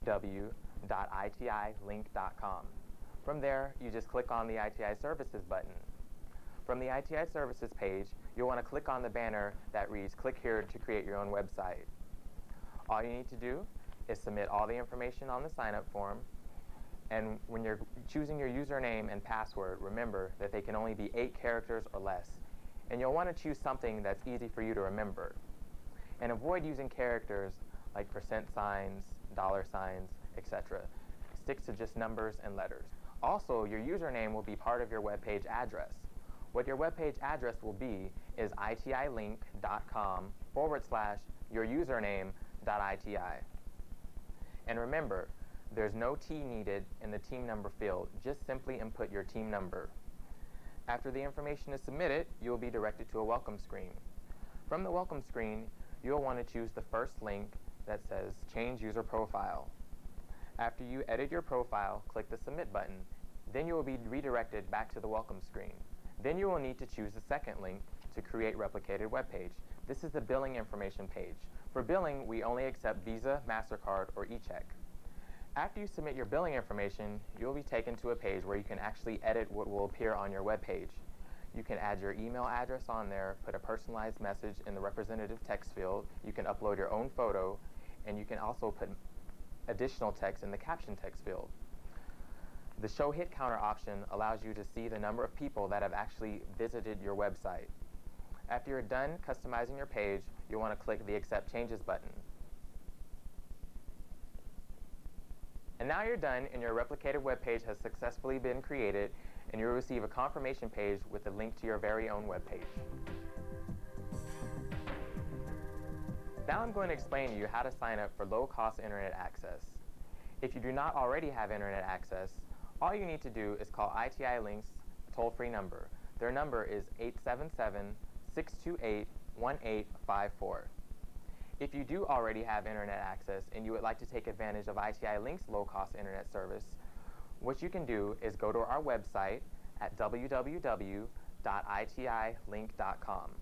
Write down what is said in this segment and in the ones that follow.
www.itilink.com. From there, you just click on the ITI Services button. From the ITI Services page, you'll want to click on the banner that reads, "Click here to create your own website." All you need to do is submit all the information on the sign-up form, and when you're choosing your username and password, remember that they can only be 8 characters or less. And you'll want to choose something that's easy for you to remember. And avoid using characters like %signs, $signs, etc. Stick to just numbers and letters. Also, your username will be part of your web page address. What your web page address will be is itilink.com/yourusername.iti. And remember, there's no T needed in the team number field. Just simply input your team number. After the information is submitted, you will be directed to a welcome screen. From the welcome screen, you'll want to choose the first link that says Change User Profile. After you edit your profile, click the Submit button. Then you will be redirected back to the welcome screen. Then you will need to choose the second link to create replicated web page. This is the billing information page. For billing, we only accept Visa, MasterCard, or eCheck. After you submit your billing information, you'll be taken to a page where you can actually edit what will appear on your web page. You can add your email address on there, put a personalized message in the representative text field, you can upload your own photo, and you can also put additional text in the caption text field. The Show Hit Counter option allows you to see the number of people that have actually visited your website. After you're done customizing your page, you'll want to click the Accept Changes button. And now you're done, and your replicated web page has successfully been created, and you'll receive a confirmation page with a link to your very own web page. Now I'm going to explain to you how to sign up for low-cost internet access. If you do not already have internet access, all you need to do is call ITI Link's toll-free number. Their number is 877-628-1854. If you do already have internet access and you would like to take advantage of ITI Link's low-cost internet service, what you can do is go to our website at www.itilink.com.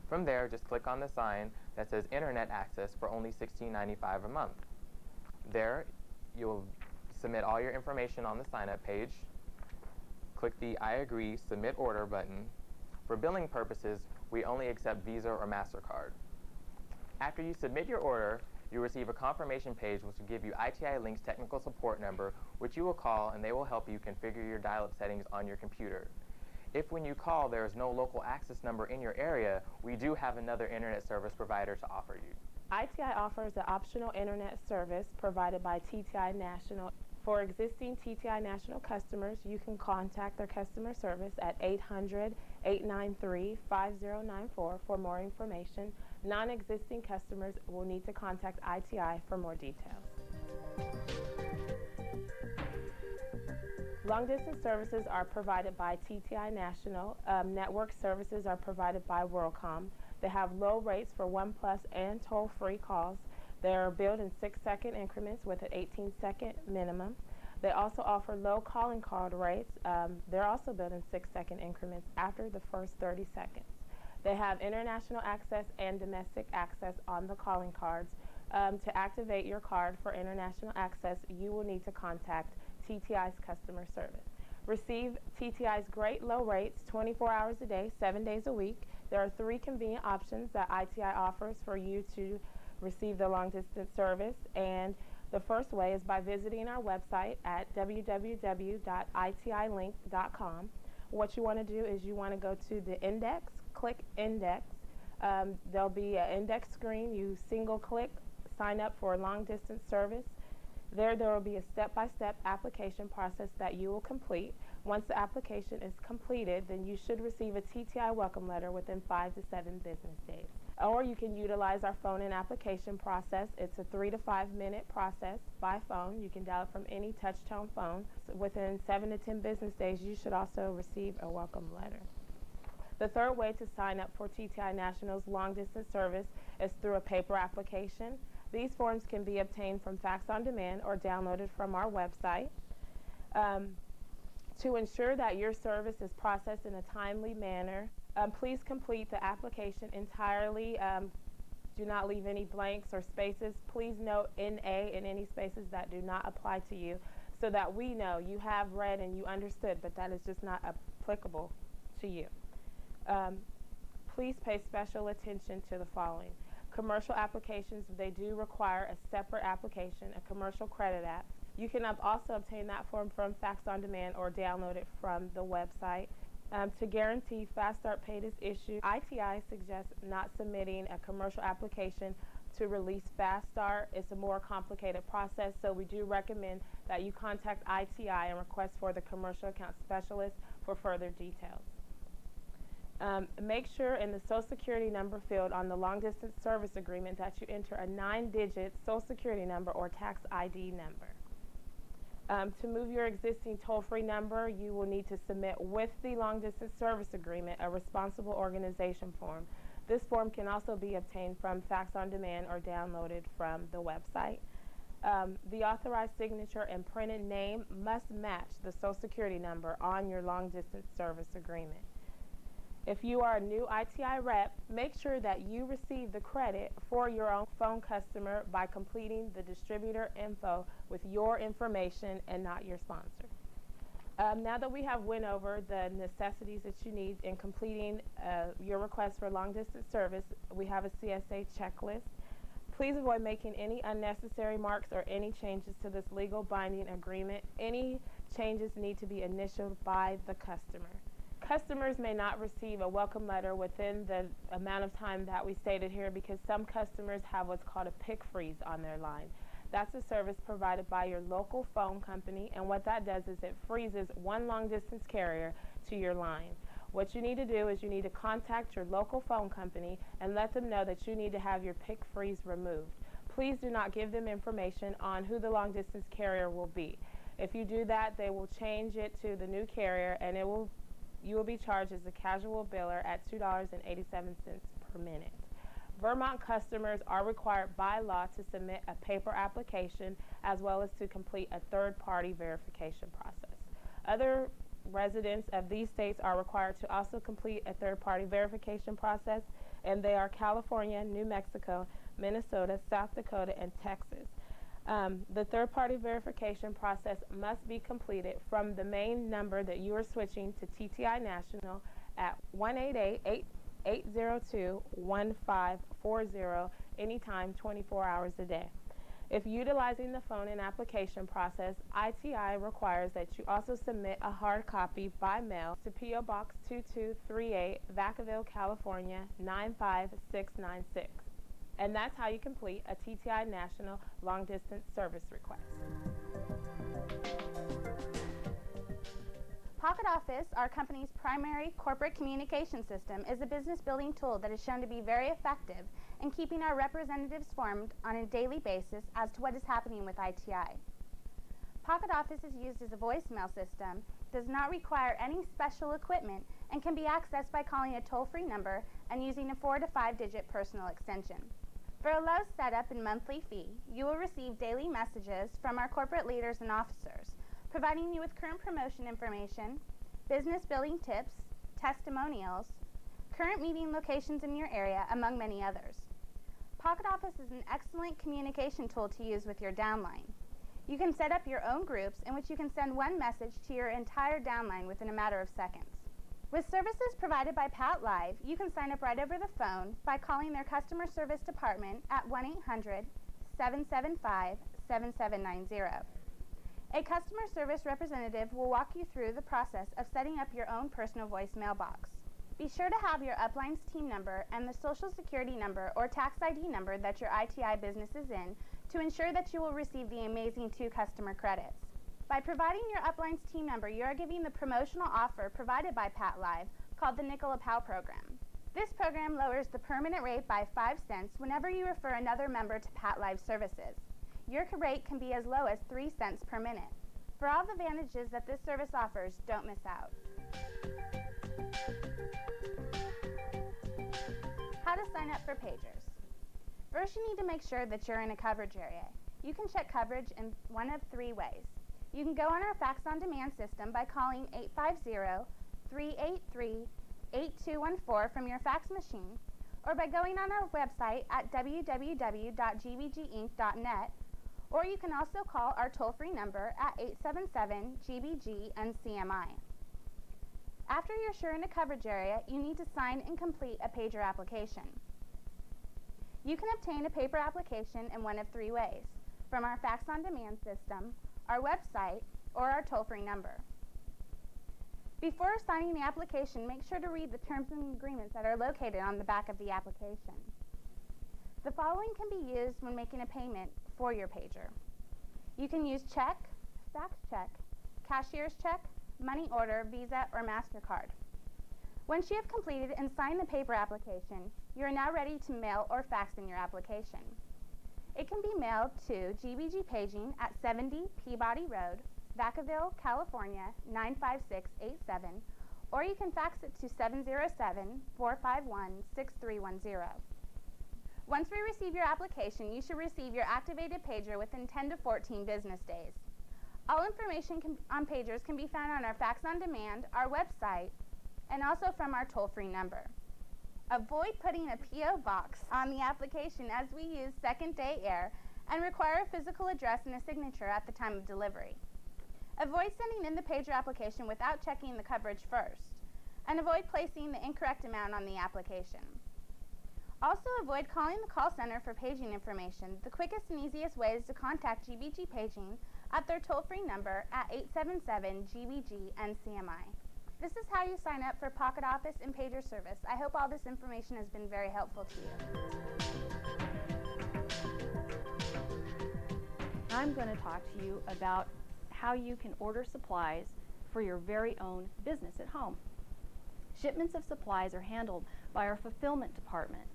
From there, just click on the sign that says Internet Access for only $16.95 a month. There, you'll submit all your information on the sign-up page. Click the I agree, submit order button. For billing purposes, we only accept Visa or MasterCard. After you submit your order, you'll receive a confirmation page which will give you ITI Link's technical support number, which you will call and they will help you configure your dial-up settings on your computer. If when you call there is no local access number in your area, we do have another internet service provider to offer you. ITI offers an optional internet service provided by TTI National. For existing TTI National customers, you can contact their customer service at 800-893-5094 for more information. Non-existing customers will need to contact ITI for more details. Long-distance services are provided by TTI National. Network services are provided by WorldCom. They have low rates for 1+ and toll-free calls. They are billed in 6-second increments with an 18-second minimum. They also offer low calling card rates. They're also billed in 6-second increments after the first 30 seconds. They have international access and domestic access on the calling cards. To activate your card for international access, you will need to contact TTI's customer service. Receive TTI's great low rates 24 hours a day, 7 days a week. There are 3 convenient options that ITI offers for you to receive the long-distance service, and the first way is by visiting our website at www.itilink.com. What you want to do is you want to go to the index, click index. There'll be an index screen. You single click, sign up for a long-distance service. There will be a step-by-step application process that you will complete. Once the application is completed, then you should receive a TTI welcome letter within 5 to 7 business days. Or you can utilize our phone and application process. It's a 3 to 5 minute process by phone. You can dial it from any touch-tone phone. Within 7 to 10 business days, you should also receive a welcome letter. The third way to sign up for TTI National's long-distance service is through a paper application. These forms can be obtained from Fax on Demand or downloaded from our website. To ensure that your service is processed in a timely manner, please complete the application entirely. Do not leave any blanks or spaces. Please note NA in any spaces that do not apply to you so that we know you have read and you understood, but that is just not applicable to you. Please pay special attention to the following. Commercial applications, they do require a separate application, a commercial credit app. You can also obtain that form from Fax on Demand or download it from the website. To guarantee Fast Start Paid is issued, ITI suggests not submitting a commercial application to release Fast Start. It's a more complicated process, so we do recommend that you contact ITI and request for the commercial account specialist for further details. Make sure in the Social Security number field on the long distance service agreement that you enter a 9-digit Social Security number or tax ID number. To move your existing toll-free number, you will need to submit with the long distance service agreement a responsible organization form. This form can also be obtained from Fax on Demand or downloaded from the website. The authorized signature and printed name must match the Social Security number on your long distance service agreement. If you are a new ITI rep, make sure that you receive the credit for your own phone customer by completing the distributor info with your information and not your sponsor. Now that we have went over the necessities that you need in completing your request for long distance service, we have a CSA checklist. Please avoid making any unnecessary marks or any changes to this legal binding agreement. Any changes need to be initialed by the customer. Customers may not receive a welcome letter within the amount of time that we stated here because some customers have what's called a pick freeze on their line. That's a service provided by your local phone company, and what that does is it freezes one long distance carrier to your line. What you need to do is you need to contact your local phone company and let them know that you need to have your pick freeze removed. Please do not give them information on who the long distance carrier will be. If you do that, they will change it to the new carrier and you will be charged as a casual biller at $2.87 per minute. Vermont customers are required by law to submit a paper application as well as to complete a third-party verification process. Other residents of these states are required to also complete a third-party verification process, and they are California, New Mexico, Minnesota, South Dakota, and Texas. The third-party verification process must be completed from the main number that you are switching to TTI National at 1-888-802-1540 anytime, 24 hours a day. If utilizing the phone and application process, ITI requires that you also submit a hard copy by mail to P.O. Box 2238, Vacaville, California 95696. And that's how you complete a TTI National long distance service request. Pocket Office, our company's primary corporate communication system, is a business building tool that is shown to be very effective in keeping our representatives informed on a daily basis as to what is happening with ITI. Pocket Office is used as a voicemail system, does not require any special equipment, and can be accessed by calling a toll-free number and using a 4 to 5-digit personal extension. For a low setup and monthly fee, you will receive daily messages from our corporate leaders and officers, providing you with current promotion information, business building tips, testimonials, current meeting locations in your area, among many others. Pocket Office is an excellent communication tool to use with your downline. You can set up your own groups in which you can send one message to your entire downline within a matter of seconds. With services provided by Pat Live, you can sign up right over the phone by calling their customer service department at 1-800-775-7790. A customer service representative will walk you through the process of setting up your own personal voicemail box. Be sure to have your upline's team number and the Social Security number or tax ID number that your ITI business is in to ensure that you will receive the amazing 2 customer credits. By providing your upline's team number, you are giving the promotional offer provided by Pat Live called the Nickel a Pow program. This program lowers the permanent rate by 5 cents whenever you refer another member to Pat Live services. Your rate can be as low as 3 cents per minute. For all the advantages that this service offers, don't miss out. How to sign up for pagers. First, you need to make sure that you're in a coverage area. You can check coverage in one of 3 ways. You can go on our fax on demand system by calling 850-383-8214 from your fax machine, or by going on our website at www.gbginc.net, or you can also call our toll-free number at 877-GBG-NCMI. After you're sure in a coverage area, you need to sign and complete a pager application. You can obtain a paper application in one of three ways: from our fax on demand system, our website, or our toll-free number. Before signing the application, make sure to read the terms and agreements that are located on the back of the application. The following can be used when making a payment for your pager. You can use check, fax check, cashier's check, money order, Visa, or MasterCard. Once you have completed and signed the paper application, you are now ready to mail or fax in your application. It can be mailed to GBG Paging at 70 Peabody Road, Vacaville, California 95687, or you can fax it to 707-451-6310. Once we receive your application, you should receive your activated pager within 10 to 14 business days. All information on pagers can be found on our fax on demand, our website, and also from our toll-free number. Avoid putting a P.O. box on the application, as we use second-day air and require a physical address and a signature at the time of delivery. Avoid sending in the pager application without checking the coverage first, and avoid placing the incorrect amount on the application. Also, avoid calling the call center for paging information. The quickest and easiest way is to contact GBG Paging at their toll-free number at 877-GBG-NCMI. This is how you sign up for Pocket Office and pager service. I hope all this information has been very helpful to you. I'm going to talk to you about how you can order supplies for your very own business at home. Shipments of supplies are handled by our fulfillment department.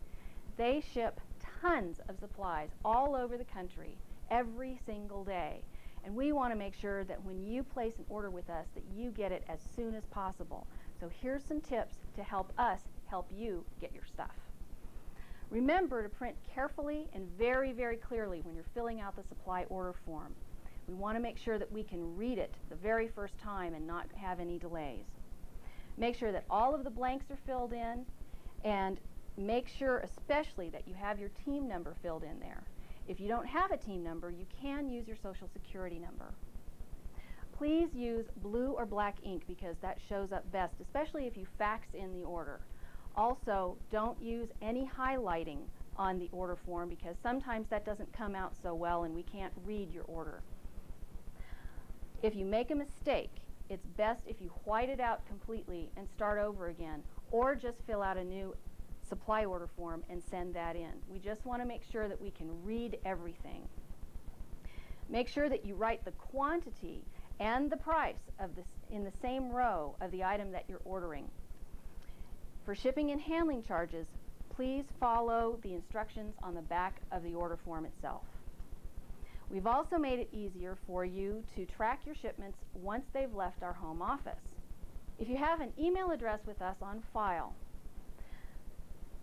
They ship tons of supplies all over the country every single day. And we want to make sure that when you place an order with us that you get it as soon as possible. So here's some tips to help us help you get your stuff. Remember to print carefully and very, very clearly when you're filling out the supply order form. We want to make sure that we can read it the very first time and not have any delays. Make sure that all of the blanks are filled in, and make sure especially that you have your team number filled in there. If you don't have a team number, you can use your Social Security number. Please use blue or black ink because that shows up best, especially if you fax in the order. Also, don't use any highlighting on the order form because sometimes that doesn't come out so well and we can't read your order. If you make a mistake, it's best if you white it out completely and start over again, or just fill out a new supply order form and send that in. We just want to make sure that we can read everything. Make sure that you write the quantity and the price of this in the same row of the item that you're ordering. For shipping and handling charges, please follow the instructions on the back of the order form itself. We've also made it easier for you to track your shipments once they've left our home office. If you have an email address with us on file,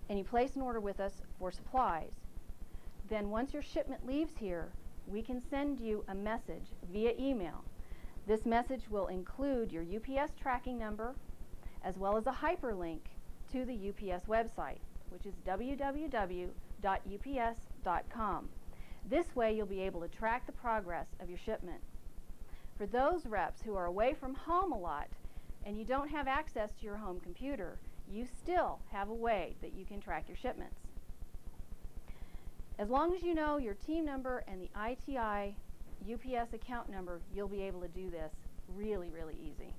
and you place an order with us for supplies, then once your shipment leaves here, we can send you a message via email. This message will include your UPS tracking number, as well as a hyperlink to the UPS website, which is www.ups.com. This way you'll be able to track the progress of your shipment. For those reps who are away from home a lot and you don't have access to your home computer, you still have a way that you can track your shipments. As long as you know your team number and the ITI UPS account number, you'll be able to do this really, really easy.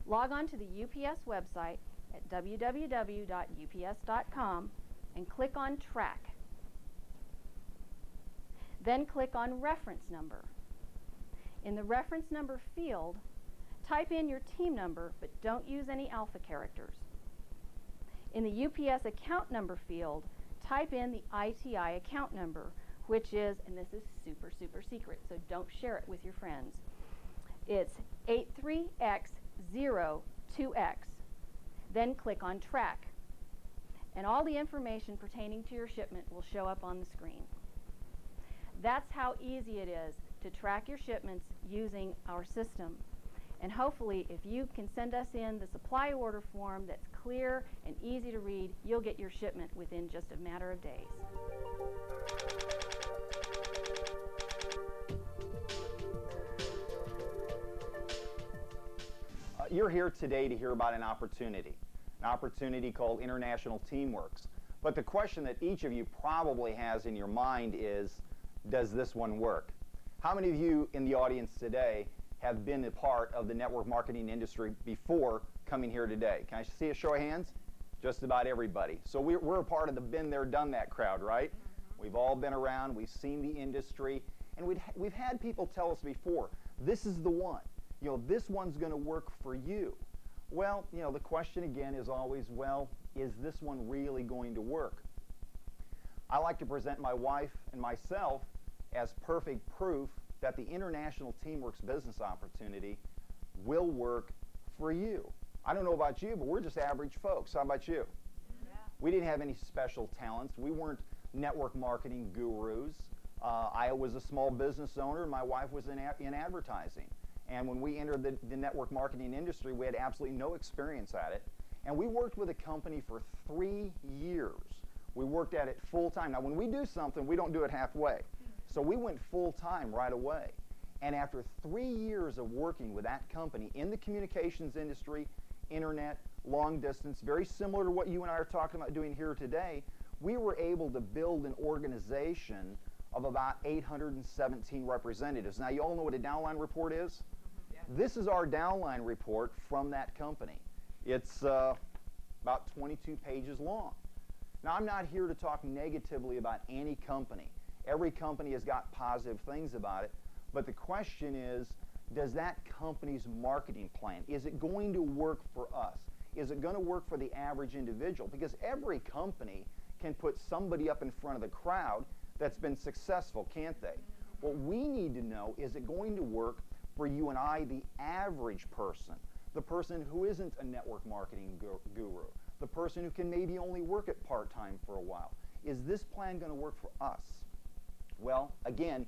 Log on to the UPS website at www.ups.com and click on Track. Then click on Reference Number. In the reference number field, type in your team number, but don't use any alpha characters. In the UPS account number field, type in the ITI account number, which is, and this is super, super secret, so don't share it with your friends. It's 83X02X. Then click on Track. And all the information pertaining to your shipment will show up on the screen. That's how easy it is to track your shipments using our system. And hopefully, if you can send us in the supply order form that's clear and easy to read, you'll get your shipment within just a matter of days. You're here today to hear about an opportunity called International Teamworks. But the question that each of you probably has in your mind is, does this one work? How many of you in the audience today have been a part of the network marketing industry before coming here today? Can I see a show of hands? Just about everybody. So we're a part of the been there, done that crowd, right? Mm-hmm. We've all been around, we've seen the industry, and we've had people tell us before, this is the one. This one's going to work for you. Well, the question again is always, well, is this one really going to work? I like to present my wife and myself as perfect proof that the International Teamworks business opportunity will work for you. I don't know about you, but we're just average folks. How about you? Yeah. We didn't have any special talents. We weren't network marketing gurus. I was a small business owner. My wife was in advertising. And when we entered the network marketing industry, we had absolutely no experience at it. And we worked with a company for 3 years. We worked at it full time. Now, when we do something, we don't do it halfway. So we went full time right away. And after 3 years of working with that company in the communications industry, internet, long distance, very similar to what you and I are talking about doing here today, we were able to build an organization of about 817 representatives. Now, you all know what a downline report is? This is our downline report from that company. It's about 22 pages long. Now, I'm not here to talk negatively about any company. Every company has got positive things about it. But the question is, does that company's marketing plan, is it going to work for us? Is it going to work for the average individual? Because every company can put somebody up in front of the crowd that's been successful, can't they? What we need to know, is it going to work for you and I, the average person, the person who isn't a network marketing guru, the person who can maybe only work it part-time for a while? Is this plan going to work for us? Well, again,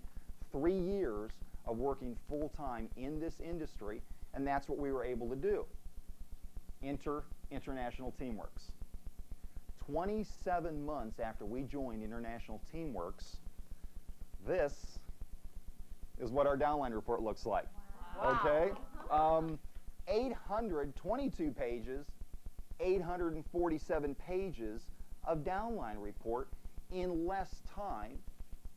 3 years of working full-time in this industry, and that's what we were able to do. Enter International Teamworks. 27 months after we joined International Teamworks, this is what our downline report looks like. Wow. Okay? 822 pages, 847 pages of downline report in less time,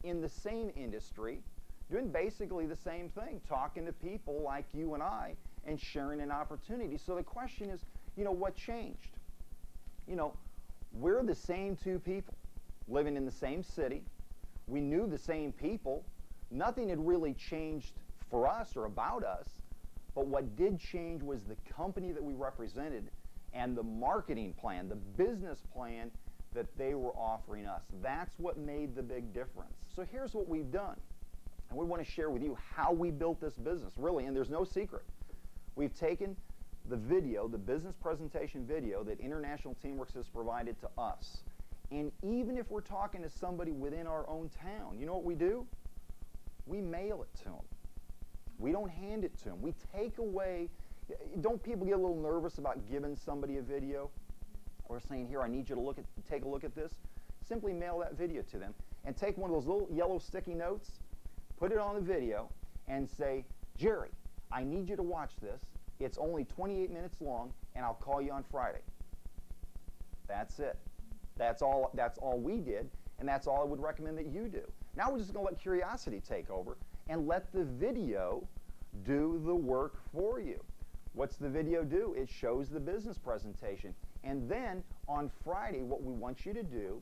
in the same industry, doing basically the same thing, talking to people like you and I and sharing an opportunity. So the question is, what changed? We're the same two people living in the same city. We knew the same people. Nothing had really changed for us or about us, but what did change was the company that we represented and the marketing plan, the business plan that they were offering us. That's what made the big difference. So here's what we've done, and we want to share with you how we built this business, really, and there's no secret. We've taken the video, the business presentation video that International Teamworks has provided to us, and even if we're talking to somebody within our own town, you know what we do? We mail it to them. We don't hand it to them. We take away, don't people get a little nervous about giving somebody a video or saying, here, I need you to take a look at this? Simply mail that video to them and take one of those little yellow sticky notes, put it on the video, and say, Jerry, I need you to watch this. It's only 28 minutes long, and I'll call you on Friday. That's it. That's all we did, and that's all I would recommend that you do. Now we're just going to let curiosity take over and let the video do the work for you. What's the video do? It shows the business presentation. And then on Friday, what we want you to do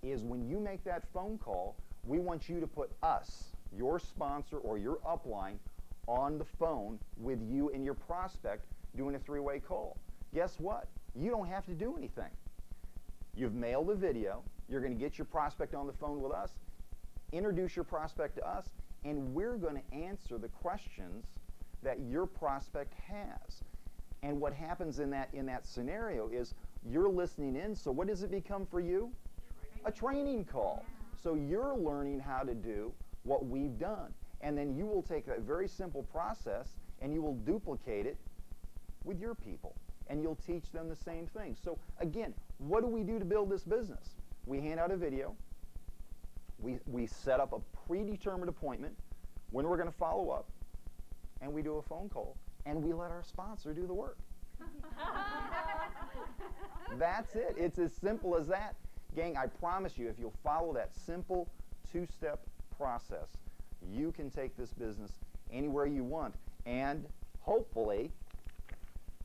is when you make that phone call, we want you to put us, your sponsor or your upline, on the phone with you and your prospect doing a three-way call. Guess what? You don't have to do anything. You've mailed the video. You're going to get your prospect on the phone with us, introduce your prospect to us, and we're going to answer the questions that your prospect has. And what happens in that scenario is you're listening in, so what does it become for you? A training call. So you're learning how to do what we've done. And then you will take that very simple process and you will duplicate it with your people. And you'll teach them the same thing. So again, what do we do to build this business? We hand out a video. We set up a predetermined appointment when we're going to follow up. And we do a phone call. And we let our sponsor do the work. That's it. It's as simple as that. Gang, I promise you, if you'll follow that simple two-step process, you can take this business anywhere you want. And hopefully,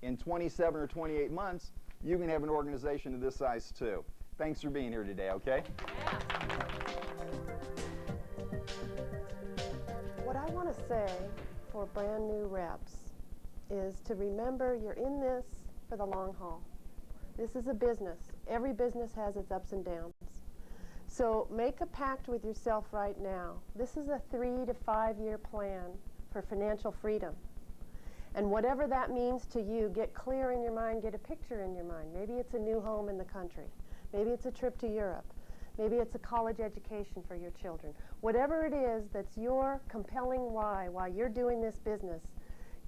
in 27 or 28 months, you can have an organization of this size too. Thanks for being here today, okay? What I want to say for brand new reps is to remember you're in this for the long haul. This is a business. Every business has its ups and downs. So make a pact with yourself right now. This is a 3 to 5 year plan for financial freedom. And whatever that means to you, get clear in your mind, get a picture in your mind. Maybe it's a new home in the country. Maybe it's a trip to Europe. Maybe it's a college education for your children. Whatever it is that's your compelling why while you're doing this business,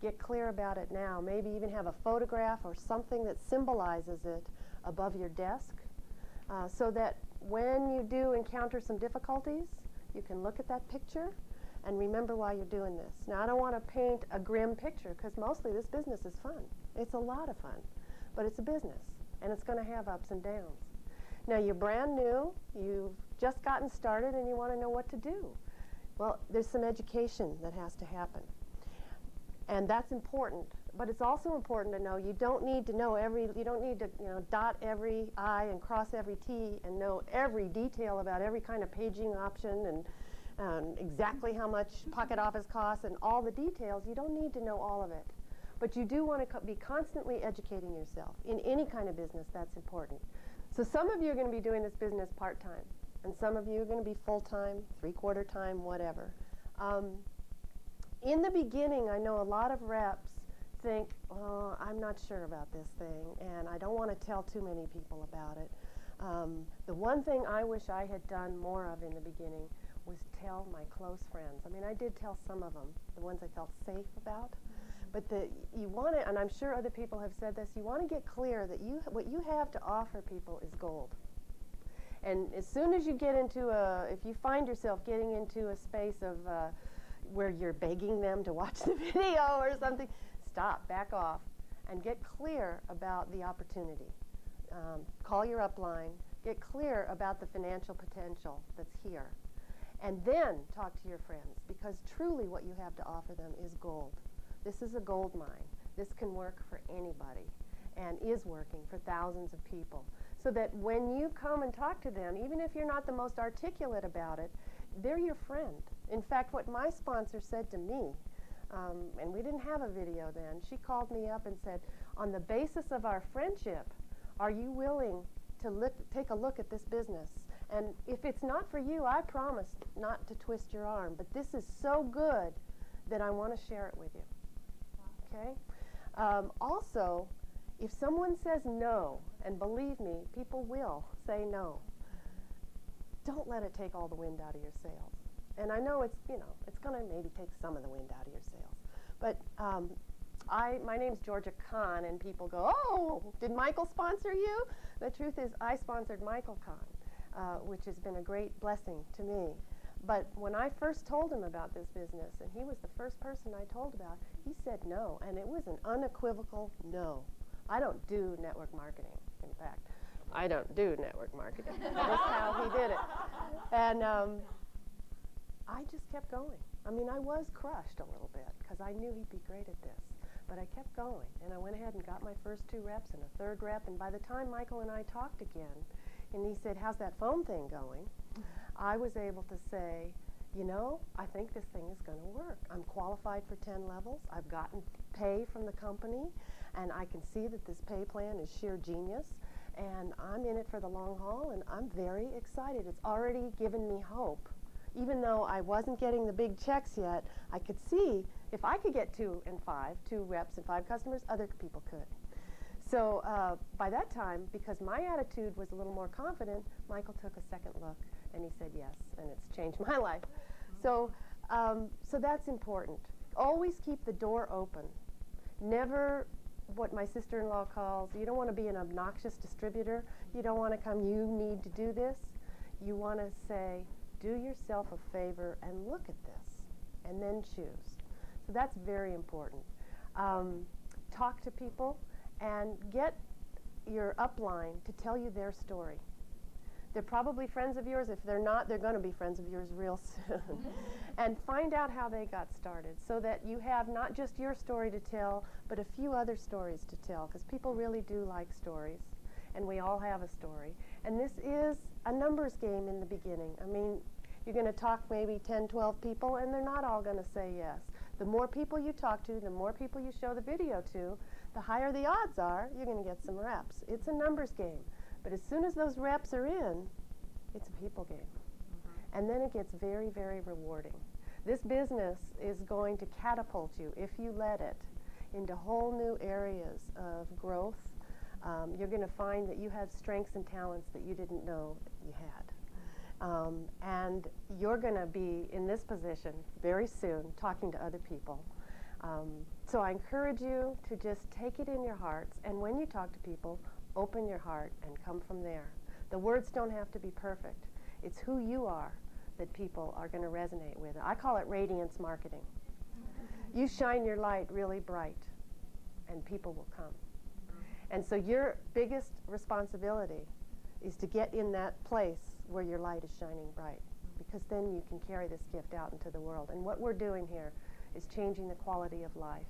get clear about it now. Maybe even have a photograph or something that symbolizes it above your desk so that when you do encounter some difficulties, you can look at that picture and remember why you're doing this. Now, I don't want to paint a grim picture because mostly this business is fun. It's a lot of fun, but it's a business and it's going to have ups and downs. Now, you're brand new, you've just gotten started and you want to know what to do. Well, there's some education that has to happen. And that's important, but it's also important to know you don't need to dot every I and cross every T and know every detail about every kind of paging option and exactly how much pocket office costs and all the details. You don't need to know all of it. But you do want to be constantly educating yourself. In any kind of business, that's important. So some of you are going to be doing this business part-time, and some of you are going to be full-time, three-quarter time, whatever. In the beginning, I know a lot of reps think, oh, I'm not sure about this thing, and I don't want to tell too many people about it. The one thing I wish I had done more of in the beginning was tell my close friends. I mean, I did tell some of them, the ones I felt safe about, but you want to, and I'm sure other people have said this, you want to get clear that what you have to offer people is gold. And as soon as you get into if you find yourself getting into a space of where you're begging them to watch the video or something, stop, back off, and get clear about the opportunity. Call your upline, get clear about the financial potential that's here, and then talk to your friends, because truly what you have to offer them is gold. This is a gold mine. This can work for anybody and is working for thousands of people, so that when you come and talk to them, even if you're not the most articulate about it, they're your friend. In fact, what my sponsor said to me, and we didn't have a video then, she called me up and said, on the basis of our friendship, are you willing to take a look at this business? And if it's not for you, I promise not to twist your arm, but this is so good that I want to share it with you. Okay? Also, if someone says no, and believe me, people will say no, don't let it take all the wind out of your sails. And I know it's going to maybe take some of the wind out of your sails. But my name's Georgia Kahn, and people go, oh, did Michael sponsor you? The truth is, I sponsored Michael Kahn, which has been a great blessing to me. But when I first told him about this business, and he was the first person I told about, he said no, and it was an unequivocal no. I don't do network marketing, in fact. I don't do network marketing. That's how he did it. And I just kept going. I mean, I was crushed a little bit because I knew he'd be great at this. But I kept going, and I went ahead and got my first 2 reps and a 3rd rep, and by the time Michael and I talked again, and he said, how's that phone thing going? I was able to say, I think this thing is going to work. I'm qualified for 10 levels. I've gotten pay from the company, and I can see that this pay plan is sheer genius, and I'm in it for the long haul, and I'm very excited. It's already given me hope. Even though I wasn't getting the big checks yet, I could see if I could get 2 reps and 5 customers, other people could. So by that time, because my attitude was a little more confident, Michael took a second look and he said yes, and it's changed my life. So So that's important. Always keep the door open. Never what my sister-in-law calls, you don't want to be an obnoxious distributor. You don't want to come, you need to do this. You want to say, do yourself a favor and look at this, and then choose. So that's very important. Talk to people and get your upline to tell you their story. They're probably friends of yours. If they're not, they're going to be friends of yours real soon. And find out how they got started so that you have not just your story to tell, but a few other stories to tell, because people really do like stories, and we all have a story. And this is a numbers game in the beginning. I mean, you're going to talk maybe 10, 12 people, and they're not all going to say yes. The more people you talk to, the more people you show the video to, the higher the odds are you're going to get some reps. It's a numbers game. But as soon as those reps are in, it's a people game. And then it gets very, very rewarding. This business is going to catapult you, if you let it, into whole new areas of growth. You're going to find that you have strengths and talents that you didn't know you had. And you're going to be in this position very soon, talking to other people. So I encourage you to just take it in your hearts, and when you talk to people, open your heart and come from there. The words don't have to be perfect. It's who you are that people are going to resonate with. I call it radiance marketing. You shine your light really bright, and people will come. And so your biggest responsibility is to get in that place where your light is shining bright, because then you can carry this gift out into the world. And what we're doing here is changing the quality of life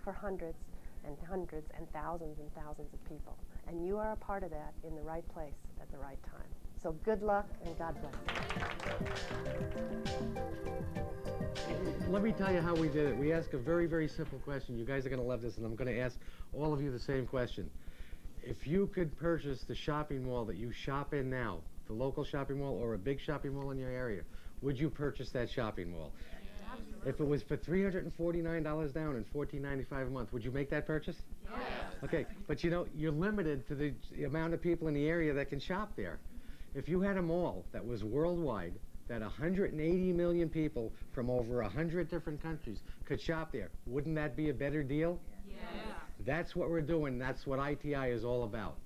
for hundreds and hundreds and thousands of people. And you are a part of that in the right place at the right time. So good luck and God bless. Let me tell you how we did it. We asked a very, very simple question. You guys are going to love this, and I'm going to ask all of you the same question. If you could purchase the shopping mall that you shop in now, the local shopping mall or a big shopping mall in your area, would you purchase that shopping mall? Absolutely. If it was for $349 down and $14.95 a month, would you make that purchase? Yes. Okay, but you know, you're limited to the amount of people in the area that can shop there. If you had a mall that was worldwide, that 180 million people from over 100 different countries could shop there, wouldn't that be a better deal? Yes. That's what we're doing. That's what ITI is all about.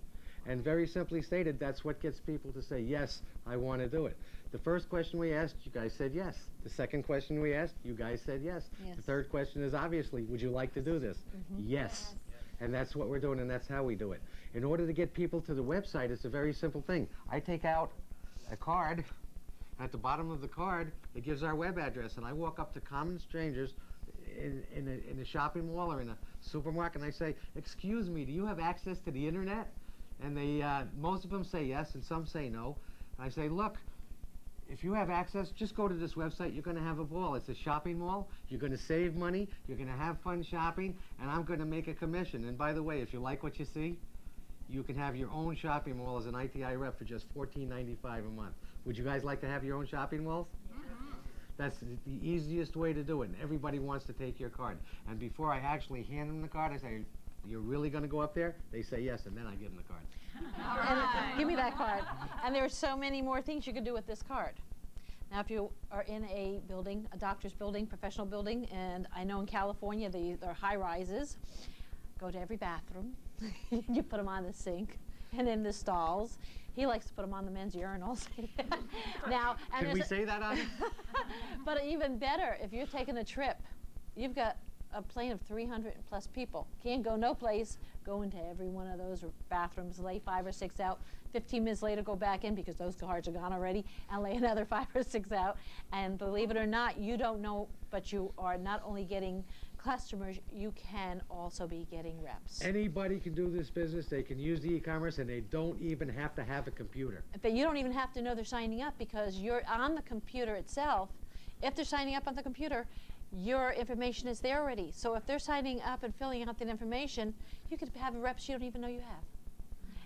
And very simply stated, that's what gets people to say, yes, I want to do it. The first question we asked, you guys said yes. The second question we asked, you guys said yes. The third question is obviously, would you like to do this? Yes. And that's what we're doing, and that's how we do it. In order to get people to the website, it's a very simple thing. I take out a card. At the bottom of the card, it gives our web address, and I walk up to common strangers in a shopping mall or in a supermarket, and I say, excuse me, do you have access to the internet? And they, most of them say yes, and some say no. And I say, look, if you have access, just go to this website. You're going to have a ball. It's a shopping mall. You're going to save money. You're going to have fun shopping, and I'm going to make a commission. And by the way, if you like what you see, you can have your own shopping mall as an ITI rep for just $14.95 a month. Would you guys like to have your own shopping malls? Yeah. That's the easiest way to do it, and everybody wants to take your card. And before I actually hand them the card, I say, you're really going to go up there? They say yes, and then I give them the card. And give me that card. And there are so many more things you can do with this card. Now, if you are in a building, a doctor's building, professional building, and I know in California they're high rises, go to every bathroom. You put them on the sink and in the stalls. He likes to put them on the men's urinals. Now, and Can we say that on it? But even better, if you're taking a trip, you've got a plane of 300 plus people. Can't go no place. Go into every one of those bathrooms, lay 5 or 6 out. 15 minutes later, go back in because those cards are gone already, and lay another 5 or 6 out. And believe it or not, you don't know, but you are not only getting customers, you can also be getting reps. Anybody can do this business. They can use the e-commerce, and they don't even have to have a computer. But you don't even have to know they're signing up, because you're on the computer itself. If they're signing up on the computer, your information is there already. So if they're signing up and filling out that information, you could have reps you don't even know you have.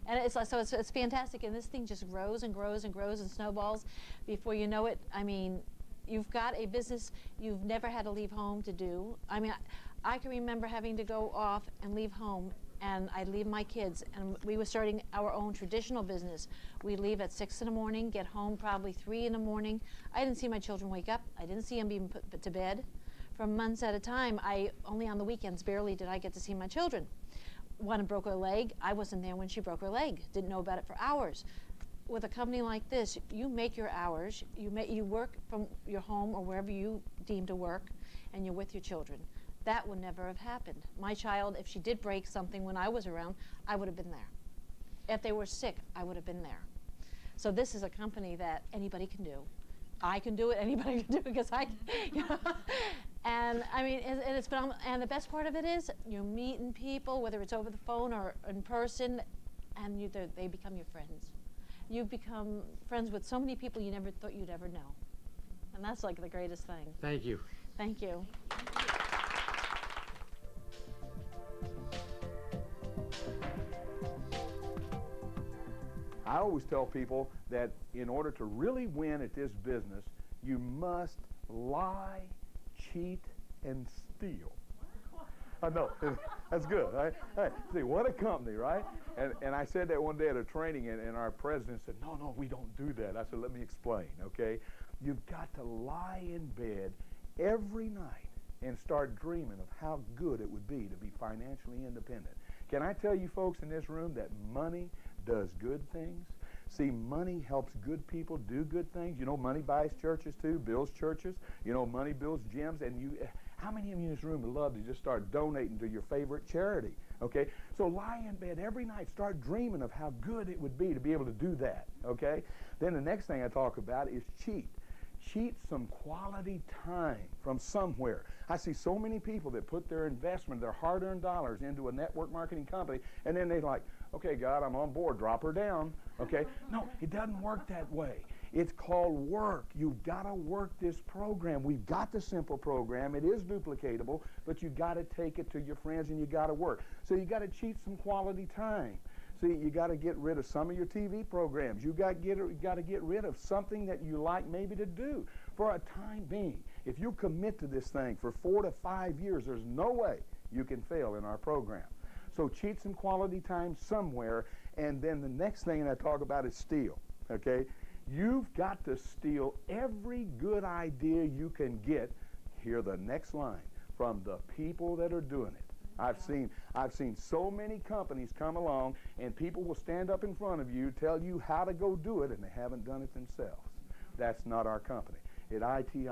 And it's fantastic, and this thing just grows and grows and grows and snowballs. Before you know it, I mean, you've got a business you've never had to leave home to do. I mean, I can remember having to go off and leave home and I'd leave my kids, and we were starting our own traditional business. We'd leave at 6 in the morning, get home probably 3 in the morning. I didn't see my children wake up. I didn't see them being put to bed. For months at a time, only on the weekends barely did I get to see my children. One broke her leg. I wasn't there when she broke her leg. Didn't know about it for hours. With a company like this, you make your hours. You work from your home or wherever you deem to work, and you're with your children. That would never have happened. My child, if she did break something when I was around, I would have been there. If they were sick, I would have been there. So this is a company that anybody can do. I can do it, anybody can do it, because I can, you know. And I mean, and it's phenomenal. And the best part of it is you're meeting people, whether it's over the phone or in person, and they become your friends. You become friends with so many people you never thought you'd ever know. And that's like the greatest thing. Thank you. Thank you. I always tell people that in order to really win at this business, you must lie, cheat, and steal. I know, that's good, right? Hey, see, what a company, right? And I said that one day at a training, and our president said, no, we don't do that. I said, let me explain, okay? You've got to lie in bed every night and start dreaming of how good it would be to be financially independent. Can I tell you folks in this room that money does good things? See, money helps good people do good things. You know, money buys churches too, builds churches. You know, money builds gyms. And how many of you in this room would love to just start donating to your favorite charity? Okay, so lie in bed every night, start dreaming of how good it would be to be able to do that. Okay, then the next thing I talk about is cheat. Cheat some quality time from somewhere. I see so many people that put their investment, their hard-earned dollars into a network marketing company, and then they're like, okay, God, I'm on board, drop her down, okay? No, it doesn't work that way. It's called work. You've got to work this program. We've got the simple program. It is duplicatable, but you got to take it to your friends and you got to work. So you got to cheat some quality time. See, you got to get rid of some of your TV programs. You got to get rid of something that you like maybe to do for a time being. If you commit to this thing for 4 to 5 years, there's no way you can fail in our program. So cheat some quality time somewhere, and then the next thing that I talk about is steal, okay? You've got to steal every good idea you can get, hear the next line, from the people that are doing it. I've seen so many companies come along, and people will stand up in front of you, tell you how to go do it, and they haven't done it themselves. That's not our company. At ITI,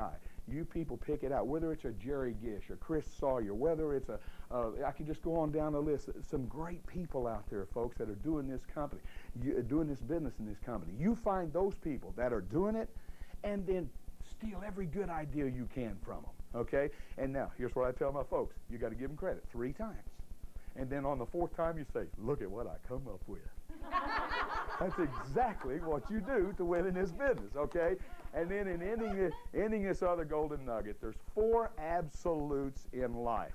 you people pick it out, whether it's a Jerry Gish or Chris Sawyer, whether it's I can just go on down the list, some great people out there, folks, that are doing this company, doing this business in this company. You find those people that are doing it, and then steal every good idea you can from them. Okay? And now, here's what I tell my folks. You got to give them credit 3 times. And then on the 4th time, you say, look at what I come up with. That's exactly what you do to win in this business, okay? And then in ending this other golden nugget, there's 4 absolutes in life.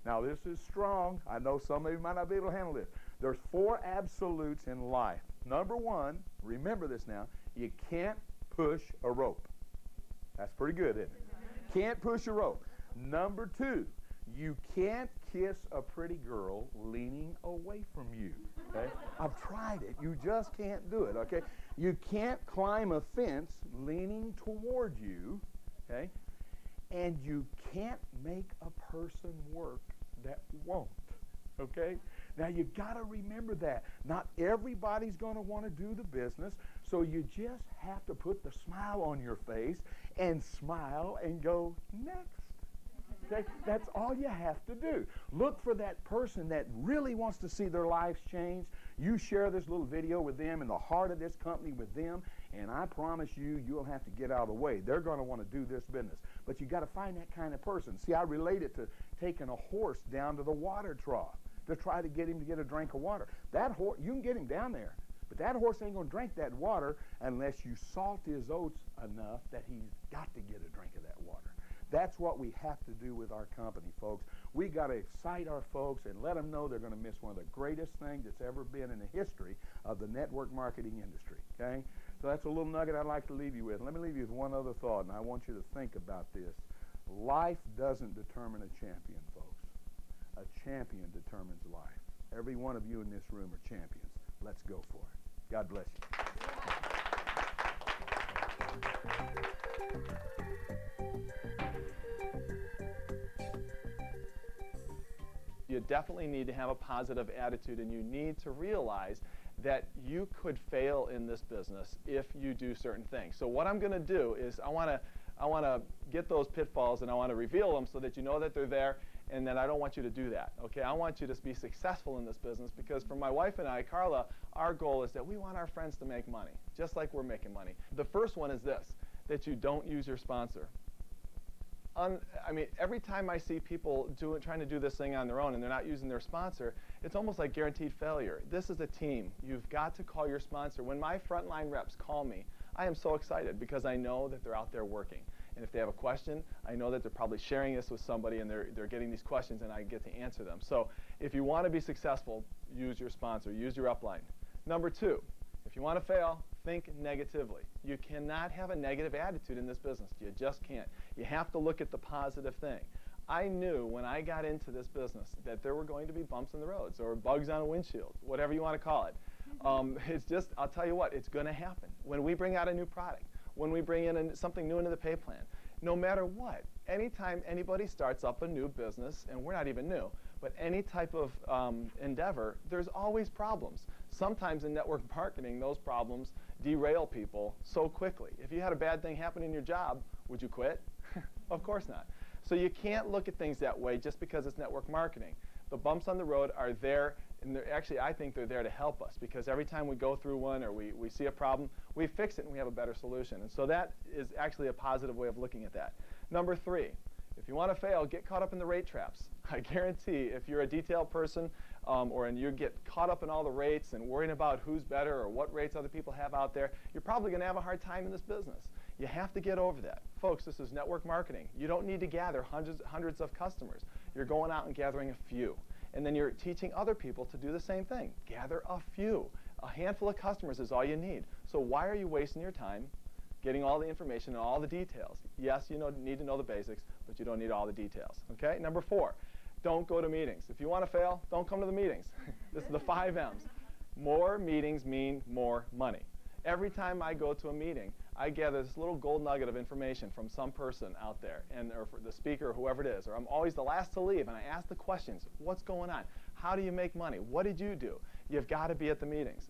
Now, this is strong. I know some of you might not be able to handle this. There's 4 absolutes in life. Number 1, remember this now, you can't push a rope. That's pretty good, isn't it? Can't push a rope. Number 2, you can't kiss a pretty girl leaning away from you. Okay? I've tried it. You just can't do it. Okay? You can't climb a fence leaning toward you. Okay? And you can't make a person work that won't. Okay? Now you got to remember that. Not everybody's going to want to do the business, so you just have to put the smile on your face and smile and go next. Okay? That's all you have to do. Look for that person that really wants to see their lives change. You share this little video with them in the heart of this company with them, and I promise you, you'll have to get out of the way. They're going to want to do this business. But you got to find that kind of person. See, I relate it to taking a horse down to the water trough to try to get him to get a drink of water. That horse, you can get him down there, but that horse ain't going to drink that water unless you salt his oats enough that he's got to get a drink of that water. That's what we have to do with our company, folks. We got to excite our folks and let them know they're going to miss one of the greatest things that's ever been in the history of the network marketing industry, okay? So that's a little nugget I'd like to leave you with. Let me leave you with one other thought, and I want you to think about this. Life doesn't determine a champion, folks. A champion determines life. Every one of you in this room are champions. Let's go for it. God bless you. You definitely need to have a positive attitude, and you need to realize that you could fail in this business if you do certain things. So what I'm going to do is I want to get those pitfalls, and I want to reveal them so that you know that they're there, and that I don't want you to do that. Okay, I want you to be successful in this business, because for my wife and I, Carla, our goal is that we want our friends to make money, just like we're making money. The first one is this, that you don't use your sponsor. I mean, every time I see people trying to do this thing on their own and they're not using their sponsor, it's almost like guaranteed failure. This is a team. You've got to call your sponsor. When my frontline reps call me, I am so excited because I know that they're out there working. And if they have a question, I know that they're probably sharing this with somebody, and they're getting these questions, and I get to answer them. So if you want to be successful, use your sponsor, use your upline. Number two, if you want to fail, think negatively. You cannot have a negative attitude in this business. You just can't. You have to look at the positive thing. I knew when I got into this business that there were going to be bumps in the roads or bugs on a windshield, whatever you want to call it. It's just, I'll tell you what, it's going to happen. When we bring out a new product, when we bring in something new into the pay plan, no matter what, anytime anybody starts up a new business, and we're not even new, but any type of endeavor, there's always problems. Sometimes in network marketing, those problems derail people so quickly. If you had a bad thing happen in your job, would you quit? Of course not. So you can't look at things that way just because it's network marketing. The bumps on the road are there, and actually I think they're there to help us, because every time we go through one or we see a problem, we fix it and we have a better solution. And so that is actually a positive way of looking at that. Number three, if you want to fail, get caught up in the rate traps. I guarantee if you're a detail person and you get caught up in all the rates and worrying about who's better or what rates other people have out there, you're probably going to have a hard time in this business. You have to get over that. Folks, this is network marketing. You don't need to gather hundreds of customers. You're going out and gathering a few. And then you're teaching other people to do the same thing. Gather a few. A handful of customers is all you need. So why are you wasting your time getting all the information and all the details? Yes, you need to know the basics, but you don't need all the details. Okay? Number four, don't go to meetings. If you want to fail, don't come to the meetings. This is the 5 M's. More meetings mean more money. Every time I go to a meeting, I gather this little gold nugget of information from some person out there, or for the speaker or whoever it is, or I'm always the last to leave, and I ask the questions. What's going on? How do you make money? What did you do? You've got to be at the meetings.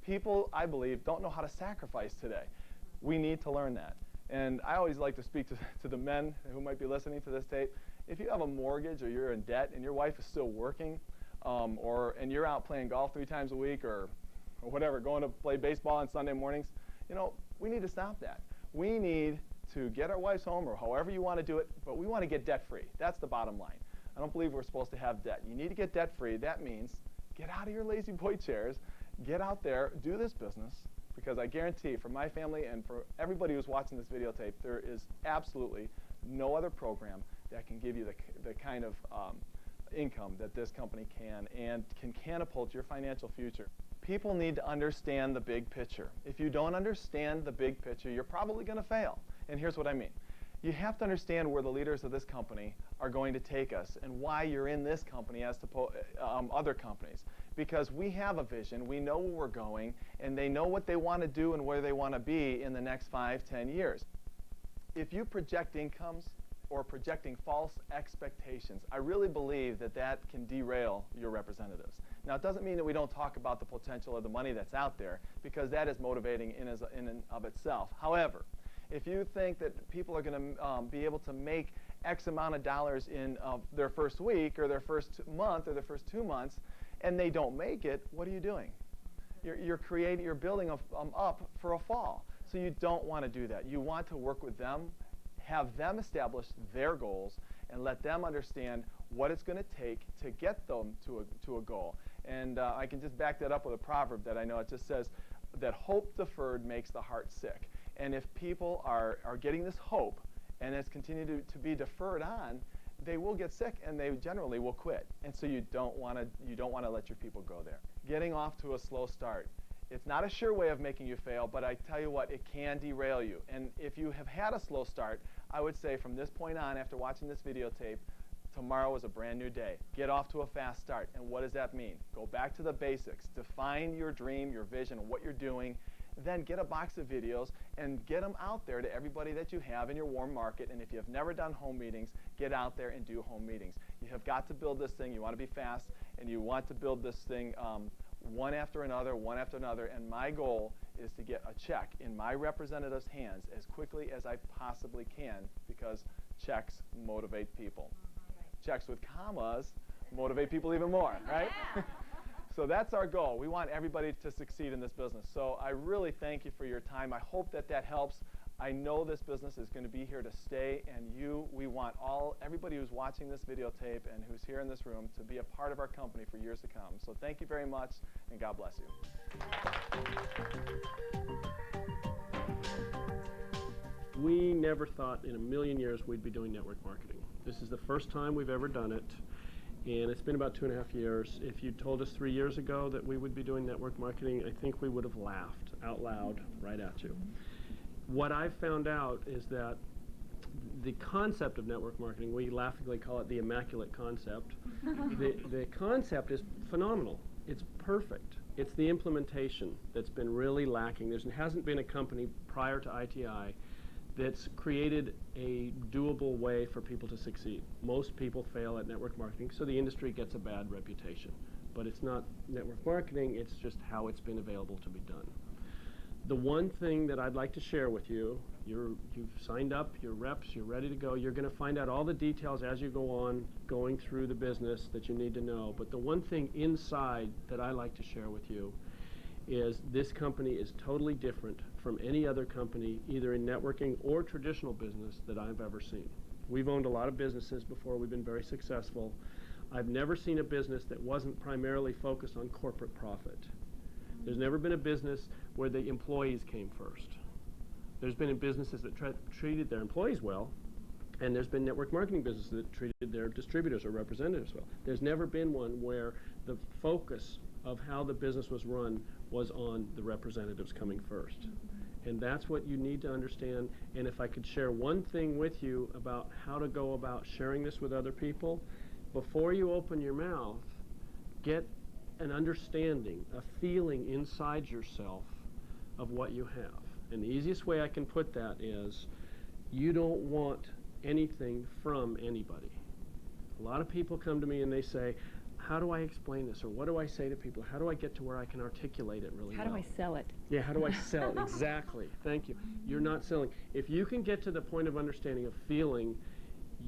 People, I believe, don't know how to sacrifice today. We need to learn that. And I always like to speak to the men who might be listening to this tape. If you have a mortgage or you're in debt and your wife is still working, and you're out playing golf 3 times a week or whatever, going to play baseball on Sunday mornings, we need to stop that. We need to get our wives home, or however you want to do it, but we want to get debt-free. That's the bottom line. I don't believe we're supposed to have debt. You need to get debt-free. That means get out of your lazy boy chairs, get out there, do this business, because I guarantee for my family and for everybody who's watching this videotape, there is absolutely no other program that can give you the kind of income that this company can, and can catapult your financial future. People need to understand the big picture. If you don't understand the big picture, you're probably going to fail. And here's what I mean. You have to understand where the leaders of this company are going to take us and why you're in this company as to other companies. Because we have a vision, we know where we're going, and they know what they want to do and where they want to be in the next 5, 10 years. If you project incomes or projecting false expectations, I really believe that can derail your representatives. Now, it doesn't mean that we don't talk about the potential of the money that's out there, because that is motivating in and of itself. However, if you think that people are going to be able to make X amount of dollars in their first week or their first month or their first 2 months, and they don't make it, what are you doing? You're building up for a fall. So you don't want to do that. You want to work with them, have them establish their goals, and let them understand what it's going to take to get them to a goal. And I can just back that up with a proverb that I know. It just says that hope deferred makes the heart sick. And if people are getting this hope and it's continued to be deferred on, they will get sick and they generally will quit. And so you don't want to let your people go there. Getting off to a slow start. It's not a sure way of making you fail, but I tell you what, it can derail you. And if you have had a slow start, I would say from this point on, after watching this videotape, Tomorrow is a brand new day. Get off to a fast start. And what does that mean? Go back to the basics. Define your dream, your vision, and what you're doing. Then get a box of videos and get them out there to everybody that you have in your warm market. And if you have never done home meetings, get out there and do home meetings. You have got to build this thing. You want to be fast, and you want to build this thing one after another, one after another. And my goal is to get a check in my representative's hands as quickly as I possibly can, because checks motivate people. Checks with commas motivate people even more, right? So that's our goal. We want everybody to succeed in this business. So I really thank you for your time. I hope that that helps. I know this business is going to be here to stay, and we want everybody who's watching this videotape and who's here in this room to be a part of our company for years to come. So thank you very much, and God bless you. We never thought in a million years we'd be doing network marketing. This is the first time we've ever done it, and it's been about 2.5 years. If you told us 3 years ago that we would be doing network marketing, I think we would have laughed out loud right at you. What I've found out is that the concept of network marketing, we laughingly call it the immaculate concept. The concept is phenomenal. It's perfect. It's the implementation that's been really lacking. There hasn't been a company prior to ITI that's created a doable way for people to succeed. Most people fail at network marketing, so the industry gets a bad reputation. But it's not network marketing, it's just how it's been available to be done. The one thing that I'd like to share with you, you've signed up, you're reps, you're ready to go. You're going to find out all the details as you go on, going through the business that you need to know. But the one thing inside that I like to share with you is this company is totally different from any other company, either in networking or traditional business, that I've ever seen. We've owned a lot of businesses before. We've been very successful. I've never seen a business that wasn't primarily focused on corporate profit. There's never been a business where the employees came first. There's been businesses that treated their employees well, and there's been network marketing businesses that treated their distributors or representatives well. There's never been one where the focus of how the business was run was on the representatives coming first. And that's what you need to understand. And if I could share one thing with you about how to go about sharing this with other people, before you open your mouth, get an understanding, a feeling inside yourself of what you have. And the easiest way I can put that is, you don't want anything from anybody. A lot of people come to me and they say, how do I explain this? Or what do I say to people? How do I get to where I can articulate it really well? How do I sell it? Yeah, how do I sell it? Exactly. Thank you. You're not selling. If you can get to the point of understanding, of feeling,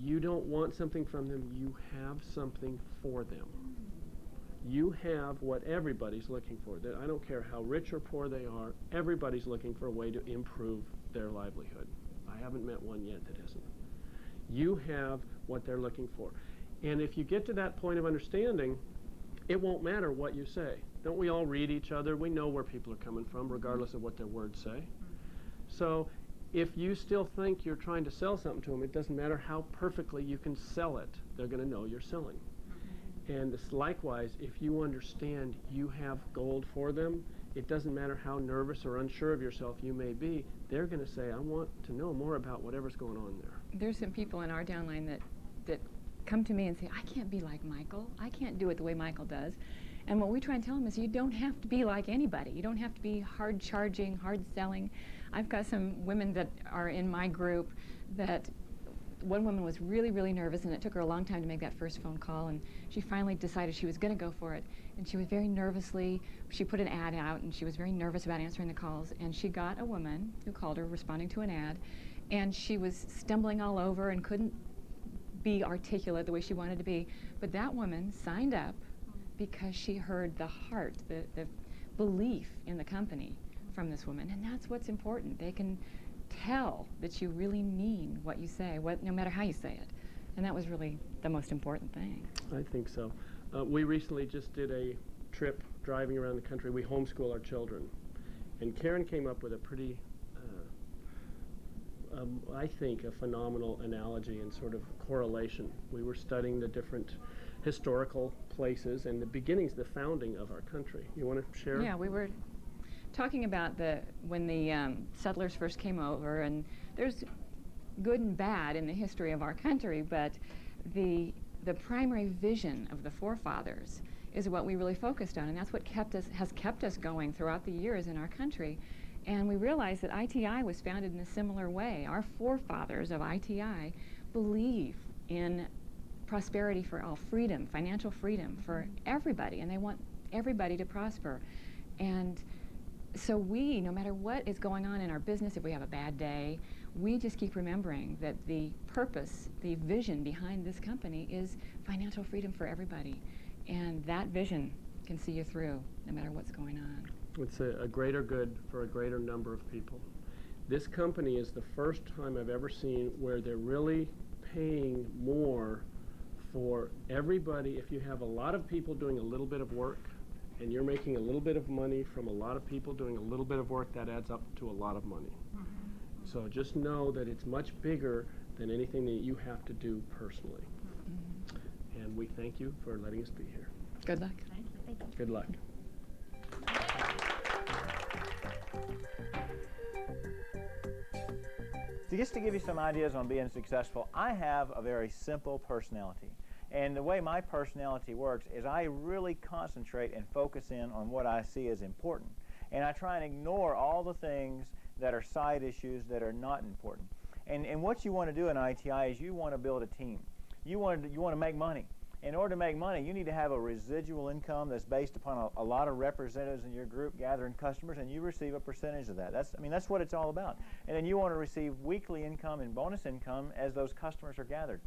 you don't want something from them, you have something for them. You have what everybody's looking for. I don't care how rich or poor they are, everybody's looking for a way to improve their livelihood. I haven't met one yet that isn't. You have what they're looking for. And if you get to that point of understanding, it won't matter what you say. Don't we all read each other? We know where people are coming from, regardless of what their words say. So if you still think you're trying to sell something to them, it doesn't matter how perfectly you can sell it. They're going to know you're selling. And it's likewise, if you understand you have gold for them, it doesn't matter how nervous or unsure of yourself you may be, they're going to say, I want to know more about whatever's going on there. There's some people in our downline that come to me and say, I can't be like Michael. I can't do it the way Michael does. And what we try and tell them is, you don't have to be like anybody. You don't have to be hard charging, hard selling. I've got some women that are in my group that one woman was really, really nervous, and it took her a long time to make that first phone call, and she finally decided she was going to go for it. And she was very nervously, she put an ad out, and she was very nervous about answering the calls, and she got a woman who called her responding to an ad, and she was stumbling all over and couldn't be articulate the way she wanted to be. But that woman signed up because she heard the heart, the belief in the company from this woman, and that's what's important. They can tell that you really mean what you say, no matter how you say it. And that was really the most important thing. I think so. We recently just did a trip driving around the country. We homeschool our children. And Karen came up with a pretty, I think, a phenomenal analogy and sort of correlation. We were studying the different historical places and the beginnings, the founding of our country. You want to share? Yeah, we were talking about when the settlers first came over, and there's good and bad in the history of our country, but the the primary vision of the forefathers is what we really focused on, and that's what has kept us going throughout the years in our country. And we realized that ITI was founded in a similar way. Our forefathers of ITI believe in prosperity for all, freedom, financial freedom for everybody, and they want everybody to prosper. And so we, no matter what is going on in our business, if we have a bad day, we just keep remembering that the purpose, the vision behind this company is financial freedom for everybody. And that vision can see you through no matter what's going on. It's a greater good for a greater number of people. This company is the first time I've ever seen where they're really paying more for everybody. If you have a lot of people doing a little bit of work and you're making a little bit of money from a lot of people doing a little bit of work, that adds up to a lot of money. So just know that it's much bigger than anything that you have to do personally. And we thank you for letting us be here. Good luck. Thank you. Good luck. So just to give you some ideas on being successful, I have a very simple personality. And the way my personality works is I really concentrate and focus in on what I see as important. And I try and ignore all the things that are side issues that are not important. And what you want to do in ITI is you want to build a team. You want to make money. In order to make money, you need to have a residual income that's based upon a lot of representatives in your group gathering customers, and you receive a percentage of that. That's what it's all about. And then you want to receive weekly income and bonus income as those customers are gathered.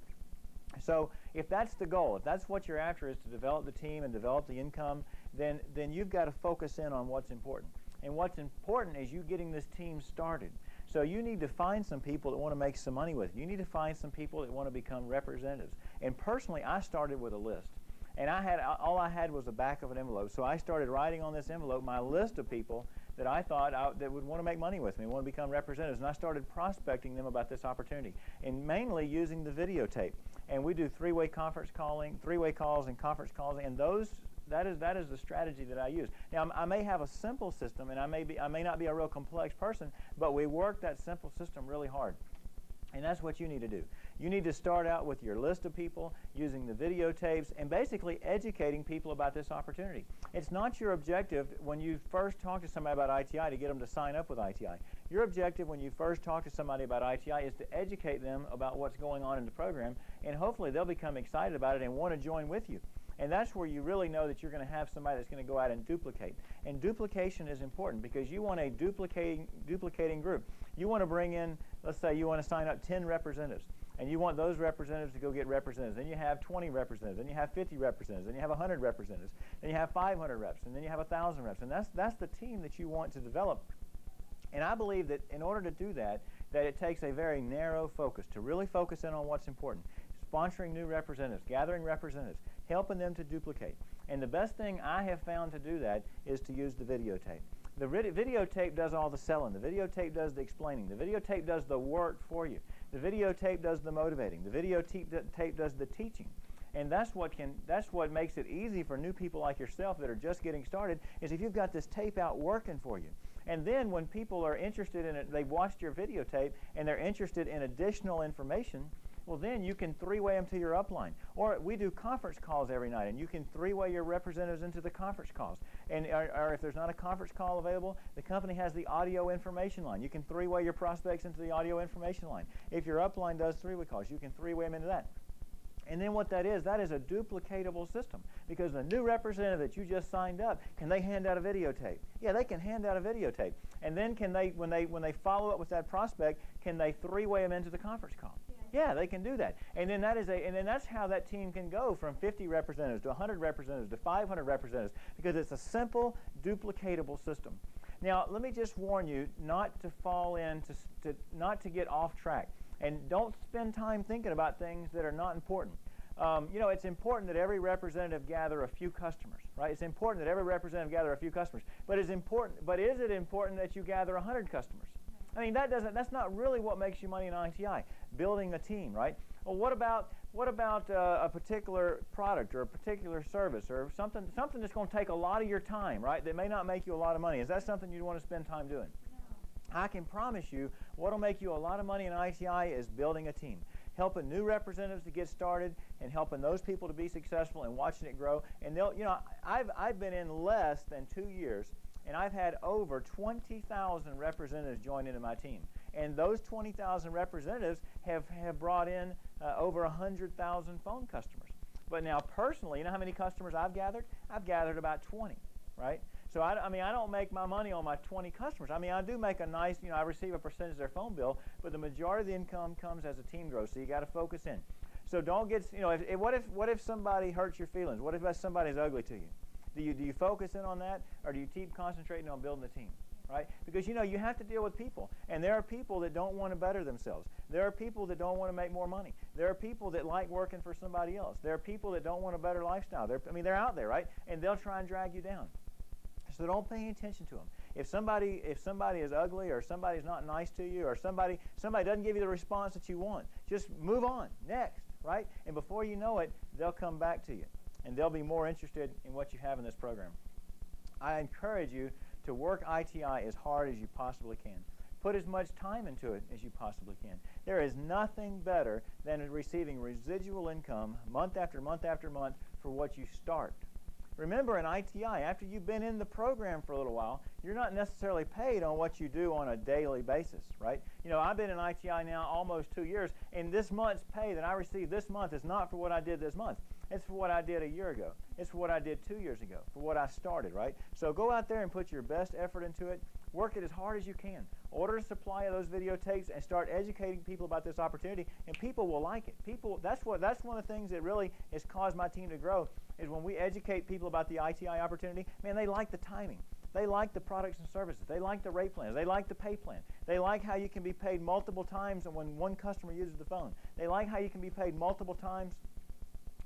So if that's the goal, if that's what you're after, is to develop the team and develop the income, then you've got to focus in on what's important. And what's important is you getting this team started. So you need to find some people that want to make some money with you. You need to find some people that want to become representatives. And personally, I started with a list. And all I had was the back of an envelope. So I started writing on this envelope my list of people that I thought that would want to make money with me, want to become representatives. And I started prospecting them about this opportunity, and mainly using the videotape. And we do three-way calls and conference calls, and that is the strategy that I use. Now, I may have a simple system, and I may not be a real complex person, but we work that simple system really hard. And that's what you need to do. You need to start out with your list of people, using the videotapes, and basically educating people about this opportunity. It's not your objective when you first talk to somebody about ITI to get them to sign up with ITI. Your objective when you first talk to somebody about ITI is to educate them about what's going on in the program, and hopefully they'll become excited about it and want to join with you. And that's where you really know that you're going to have somebody that's going to go out and duplicate. And duplication is important because you want a duplicating group. You want to bring in, let's say you want to sign up 10 representatives, and you want those representatives to go get representatives. Then you have 20 representatives, then you have 50 representatives, then you have 100 representatives, then you have 500 reps, and then you have 1,000 reps. And that's the team that you want to develop. And I believe that in order to do that it takes a very narrow focus, to really focus in on what's important. Sponsoring new representatives, gathering representatives, helping them to duplicate. And the best thing I have found to do that is to use the videotape. The videotape does all the selling. The videotape does the explaining. The videotape does the work for you. The videotape does the motivating. The videotape does the teaching. And that's what makes it easy for new people like yourself that are just getting started, is if you've got this tape out working for you. And then when people are interested in it, they've watched your videotape and they're interested in additional information, well, then you can three-way them to your upline. Or we do conference calls every night, and you can three-way your representatives into the conference calls. And or if there's not a conference call available, the company has the audio information line. You can three-way your prospects into the audio information line. If your upline does three-way calls, you can three-way them into that. And then what that is a duplicatable system, because the new representative that you just signed up, can they hand out a videotape? Yeah, they can hand out a videotape. And then can they, when they follow up with that prospect, can they three-way them into the conference call? Yeah, they can do that. And then that's how that team can go from 50 representatives to 100 representatives to 500 representatives, because it's a simple, duplicatable system. Now, let me just warn you not to fall into, not to get off track. And don't spend time thinking about things that are not important. It's important that every representative gather a few customers, right? It's important that every representative gather a few customers. But is it important that you gather 100 customers? I mean, that's not really what makes you money in ITI, building a team, right? Well, what about a particular product or a particular service or something that's going to take a lot of your time, right, that may not make you a lot of money? Is that something you'd want to spend time doing? No. I can promise you what will make you a lot of money in ITI is building a team. helping new representatives to get started and helping those people to be successful and watching it grow. And they'll, you know, I've been in less than 2 years, and I've had over 20,000 representatives join into my team. And those 20,000 representatives have brought in over 100,000 phone customers. But now personally, you know how many customers I've gathered? I've gathered about 20, right? So I mean, I don't make my money on my 20 customers. I mean, I do make a nice, you know, I receive a percentage of their phone bill, but the majority of the income comes as a team grows, so you got to focus in. So don't get, you know, what if somebody hurts your feelings? What if somebody's ugly to you? Do you focus in on that, or do you keep concentrating on building the team? Right? Because, you know, you have to deal with people. And there are people that don't want to better themselves. There are people that don't want to make more money. There are people that like working for somebody else. There are people that don't want a better lifestyle. They're out there, right? And they'll try and drag you down. So don't pay attention to them. If somebody is ugly, or somebody's not nice to you, or somebody doesn't give you the response that you want, just move on. Next, right? And before you know it, they'll come back to you. And they'll be more interested in what you have in this program. I encourage you to work ITI as hard as you possibly can. Put as much time into it as you possibly can. There is nothing better than receiving residual income month after month after month for what you start. Remember, in ITI, after you've been in the program for a little while, you're not necessarily paid on what you do on a daily basis, right? You know, I've been in ITI now almost 2 years, and this month's pay that I receive this month is not for what I did this month. It's for what I did a year ago. It's for what I did 2 years ago, for what I started, right? So go out there and put your best effort into it. Work it as hard as you can. Order a supply of those videotapes and start educating people about this opportunity, and people will like it. That's one of the things that really has caused my team to grow, is when we educate people about the ITI opportunity, man, they like the timing. They like the products and services. They like the rate plans. They like the pay plan. They like how you can be paid multiple times when one customer uses the phone. They like how you can be paid multiple times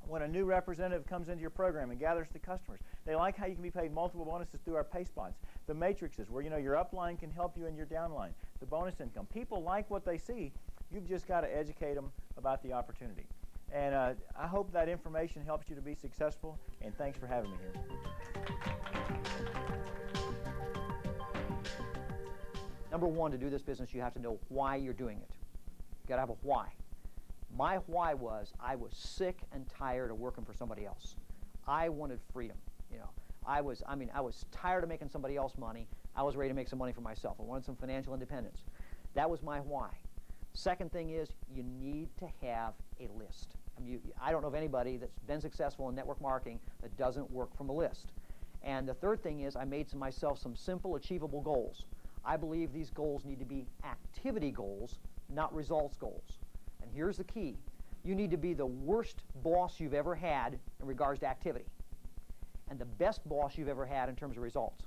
when a new representative comes into your program and gathers the customers. They like how you can be paid multiple bonuses through our pay spots. The matrices, where, you know, your upline can help you in your downline. The bonus income. People like what they see. You've just got to educate them about the opportunity. And I hope that information helps you to be successful, and thanks for having me here. Number one, to do this business, you have to know why you're doing it. You got to have a why. My why was I was sick and tired of working for somebody else. I wanted freedom. You know, I was tired of making somebody else money. I was ready to make some money for myself. I wanted some financial independence. That was my why. Second thing is, you need to have a list. I don't know of anybody that's been successful in network marketing that doesn't work from a list. And the third thing is, I made myself some simple, achievable goals. I believe these goals need to be activity goals, not results goals. And here's the key. You need to be the worst boss you've ever had in regards to activity, and the best boss you've ever had in terms of results.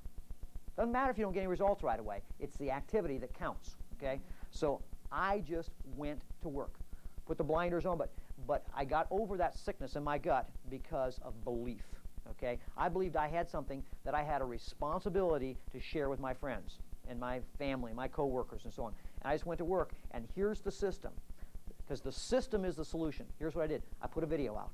Doesn't matter if you don't get any results right away. It's the activity that counts, okay? So I just went to work. Put the blinders on, but I got over that sickness in my gut because of belief, okay? I believed I had something that I had a responsibility to share with my friends and my family, my coworkers, and so on. And I just went to work, and here's the system. Because the system is the solution. Here's what I did. I put a video out,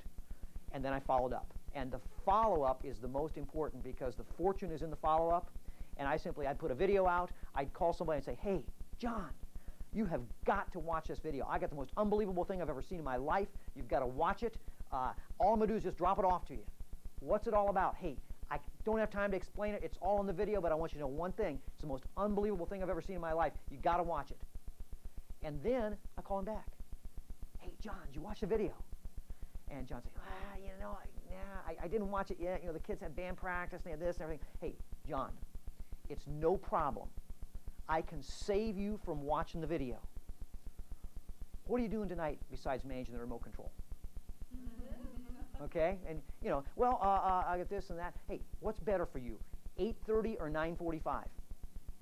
and then I followed up. And the follow-up is the most important, because the fortune is in the follow-up. And I'd put a video out. I'd call somebody and say, hey, John, you have got to watch this video. I got the most unbelievable thing I've ever seen in my life. You've got to watch it. All I'm going to do is just drop it off to you. What's it all about? Hey, I don't have time to explain it. It's all in the video, but I want you to know one thing. It's the most unbelievable thing I've ever seen in my life. You've got to watch it. And then I call him back. Hey, John, did you watch the video? And John said, I didn't watch it yet. You know, the kids had band practice, and they had this and everything. Hey, John, it's no problem. I can save you from watching the video. What are you doing tonight besides managing the remote control? Okay? And, you know, I got this and that. Hey, what's better for you, 8:30 or 9:45?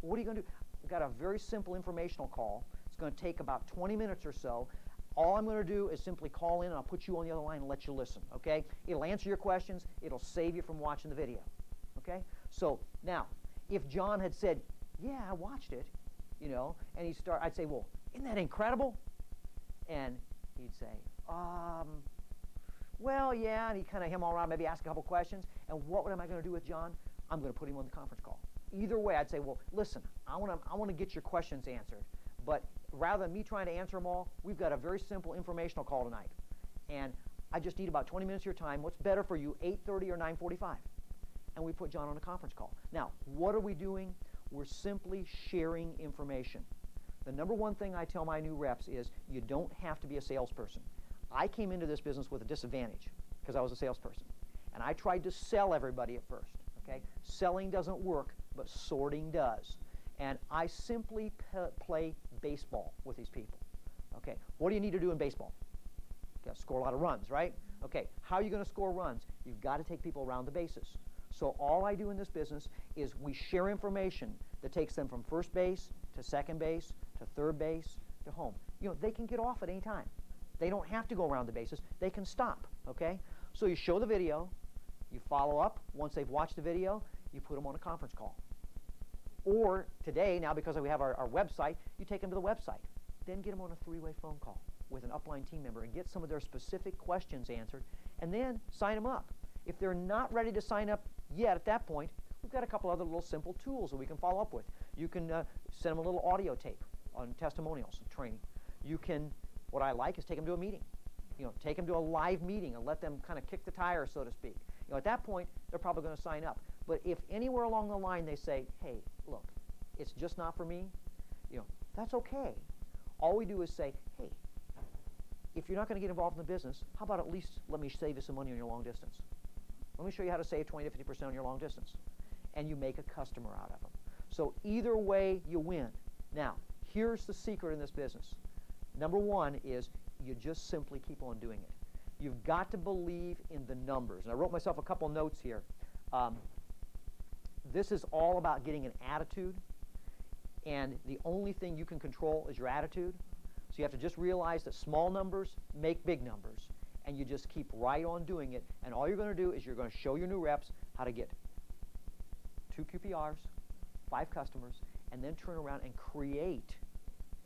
What are you going to do? We've got a very simple informational call. It's going to take about 20 minutes or so. All I'm going to do is simply call in, and I'll put you on the other line and let you listen, okay? It'll answer your questions. It'll save you from watching the video, okay? So now, if John had said, yeah, I watched it, you know, and I'd say, well, isn't that incredible? And he'd say, well, yeah, and he'd kind of hem all around, maybe ask a couple questions. And what am I going to do with John? I'm going to put him on the conference call. Either way, I'd say, well, listen, I want to get your questions answered, But rather than me trying to answer them all, we've got a very simple informational call tonight. And I just need about 20 minutes of your time. What's better for you, 8:30 or 9:45? And we put John on a conference call. Now, what are we doing? We're simply sharing information. The number one thing I tell my new reps is you don't have to be a salesperson. I came into this business with a disadvantage because I was a salesperson. And I tried to sell everybody at first. Okay? Selling doesn't work, but sorting does. And I simply play baseball with these people. Okay, what do you need to do in baseball? You got to score a lot of runs, right? Okay, how are you going to score runs? You've got to take people around the bases. So all I do in this business is we share information that takes them from first base to second base to third base to home. You know, they can get off at any time. They don't have to go around the bases. They can stop, okay? So you show the video, you follow up. Once they've watched the video, you put them on a conference call. Or today, now because we have our website, you take them to the website. Then get them on a three-way phone call with an upline team member and get some of their specific questions answered, and then sign them up. If they're not ready to sign up yet at that point, we've got a couple other little simple tools that we can follow up with. You can send them a little audio tape on testimonials and training. You can, what I like is take them to a meeting. You know, take them to a live meeting and let them kind of kick the tires, so to speak. You know, at that point, they're probably going to sign up. But if anywhere along the line they say, hey, look, it's just not for me, you know, that's okay. All we do is say, hey, if you're not going to get involved in the business, how about at least let me save you some money on your long distance? Let me show you how to save 20 to 50% on your long distance. And you make a customer out of them. So either way, you win. Now, here's the secret in this business. Number one is you just simply keep on doing it. You've got to believe in the numbers. And I wrote myself a couple notes here. This is all about getting an attitude. And the only thing you can control is your attitude. So you have to just realize that small numbers make big numbers. And you just keep right on doing it. And all you're going to do is you're going to show your new reps how to get 2 QPRs, 5 customers, and then turn around and create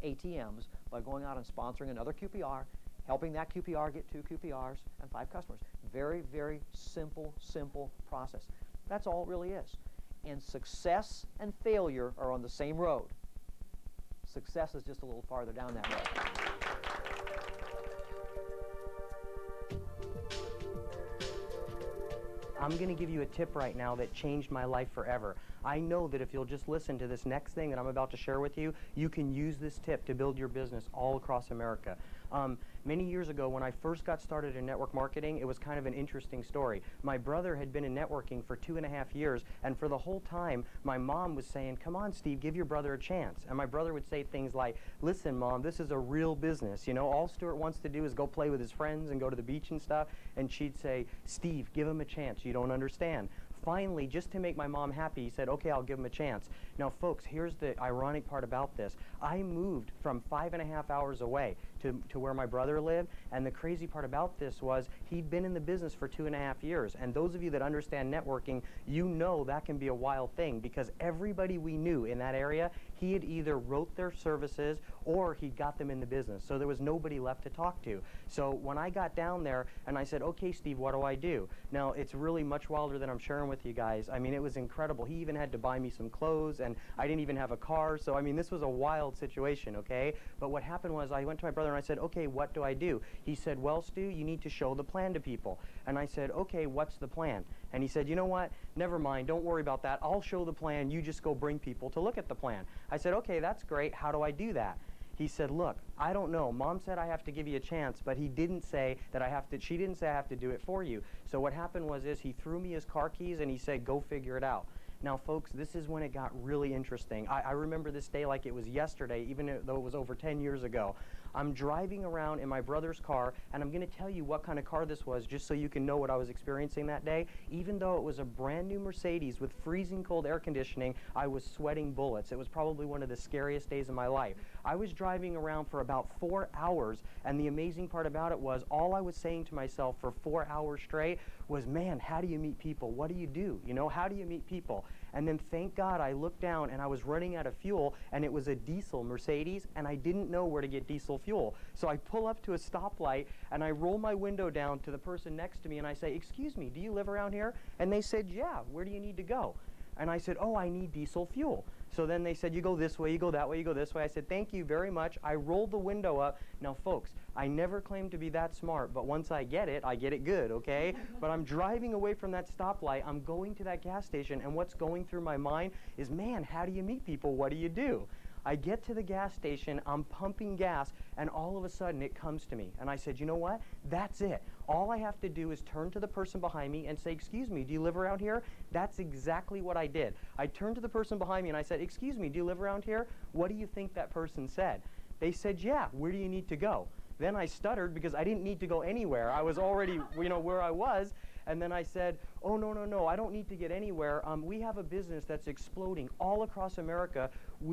ATMs by going out and sponsoring another QPR, helping that QPR get 2 QPRs and 5 customers. Very, very simple process. That's all it really is. And success and failure are on the same road. Success is just a little farther down that road. I'm going to give you a tip right now that changed my life forever. I know that if you'll just listen to this next thing that I'm about to share with you, you can use this tip to build your business all across America. Many years ago, when I first got started in network marketing, it was kind of an interesting story. My brother had been in networking for 2.5 years, and for the whole time, my mom was saying, come on, Steve, give your brother a chance. And my brother would say things like, listen, Mom, this is a real business. You know, all Stuart wants to do is go play with his friends and go to the beach and stuff. And she'd say, Steve, give him a chance. You don't understand. Finally, just to make my mom happy, he said, okay, I'll give him a chance. Now, folks, here's the ironic part about this. I moved from 5.5 hours away to where my brother lived, and the crazy part about this was he'd been in the business for 2.5 years. And those of you that understand networking, you know that can be a wild thing, because everybody we knew in that area, he had either wrote their services or he got them in the business. So there was nobody left to talk to. So when I got down there and I said, okay, Steve, what do I do? Now, it's really much wilder than I'm sharing with you guys. I mean, it was incredible. He even had to buy me some clothes, and I didn't even have a car. So, I mean, this was a wild situation, okay? But what happened was I went to my brother and I said, okay, what do I do? He said, well, Stu, you need to show the plan to people. And I said, okay, what's the plan? And he said, you know what? Never mind. Don't worry about that. I'll show the plan. You just go bring people to look at the plan. I said, okay, that's great. How do I do that? He said, look, I don't know. Mom said I have to give you a chance, but he didn't say that I have to, she didn't say I have to do it for you. So what happened was he threw me his car keys and he said, go figure it out. Now, folks, this is when it got really interesting. I remember this day like it was yesterday, even though it was over 10 years ago. I'm driving around in my brother's car, and I'm going to tell you what kind of car this was just so you can know what I was experiencing that day. Even though it was a brand new Mercedes with freezing cold air conditioning, I was sweating bullets. It was probably one of the scariest days of my life. I was driving around for about 4 hours, and the amazing part about it was all I was saying to myself for 4 hours straight was, man, how do you meet people? What do you do? You know, how do you meet people? And then thank God I looked down and I was running out of fuel, and it was a diesel Mercedes, and I didn't know where to get diesel fuel. So I pull up to a stoplight and I roll my window down to the person next to me and I say, excuse me, do you live around here? And they said, yeah, where do you need to go? And I said, oh, I need diesel fuel. So then they said, you go this way, you go that way, you go this way. I said, thank you very much. I rolled the window up. Now, folks, I never claimed to be that smart, but once I get it good, okay? But I'm driving away from that stoplight. I'm going to that gas station, and what's going through my mind is, man, how do you meet people? What do you do? I get to the gas station, I'm pumping gas, and all of a sudden it comes to me. And I said, you know what? That's it. All I have to do is turn to the person behind me and say, excuse me, do you live around here? That's exactly what I did. I turned to the person behind me and I said, excuse me, do you live around here? What do you think that person said? They said, yeah, where do you need to go? Then I stuttered because I didn't need to go anywhere. I was already, where I was. And then I said, oh, no, I don't need to get anywhere. We have a business that's exploding all across America.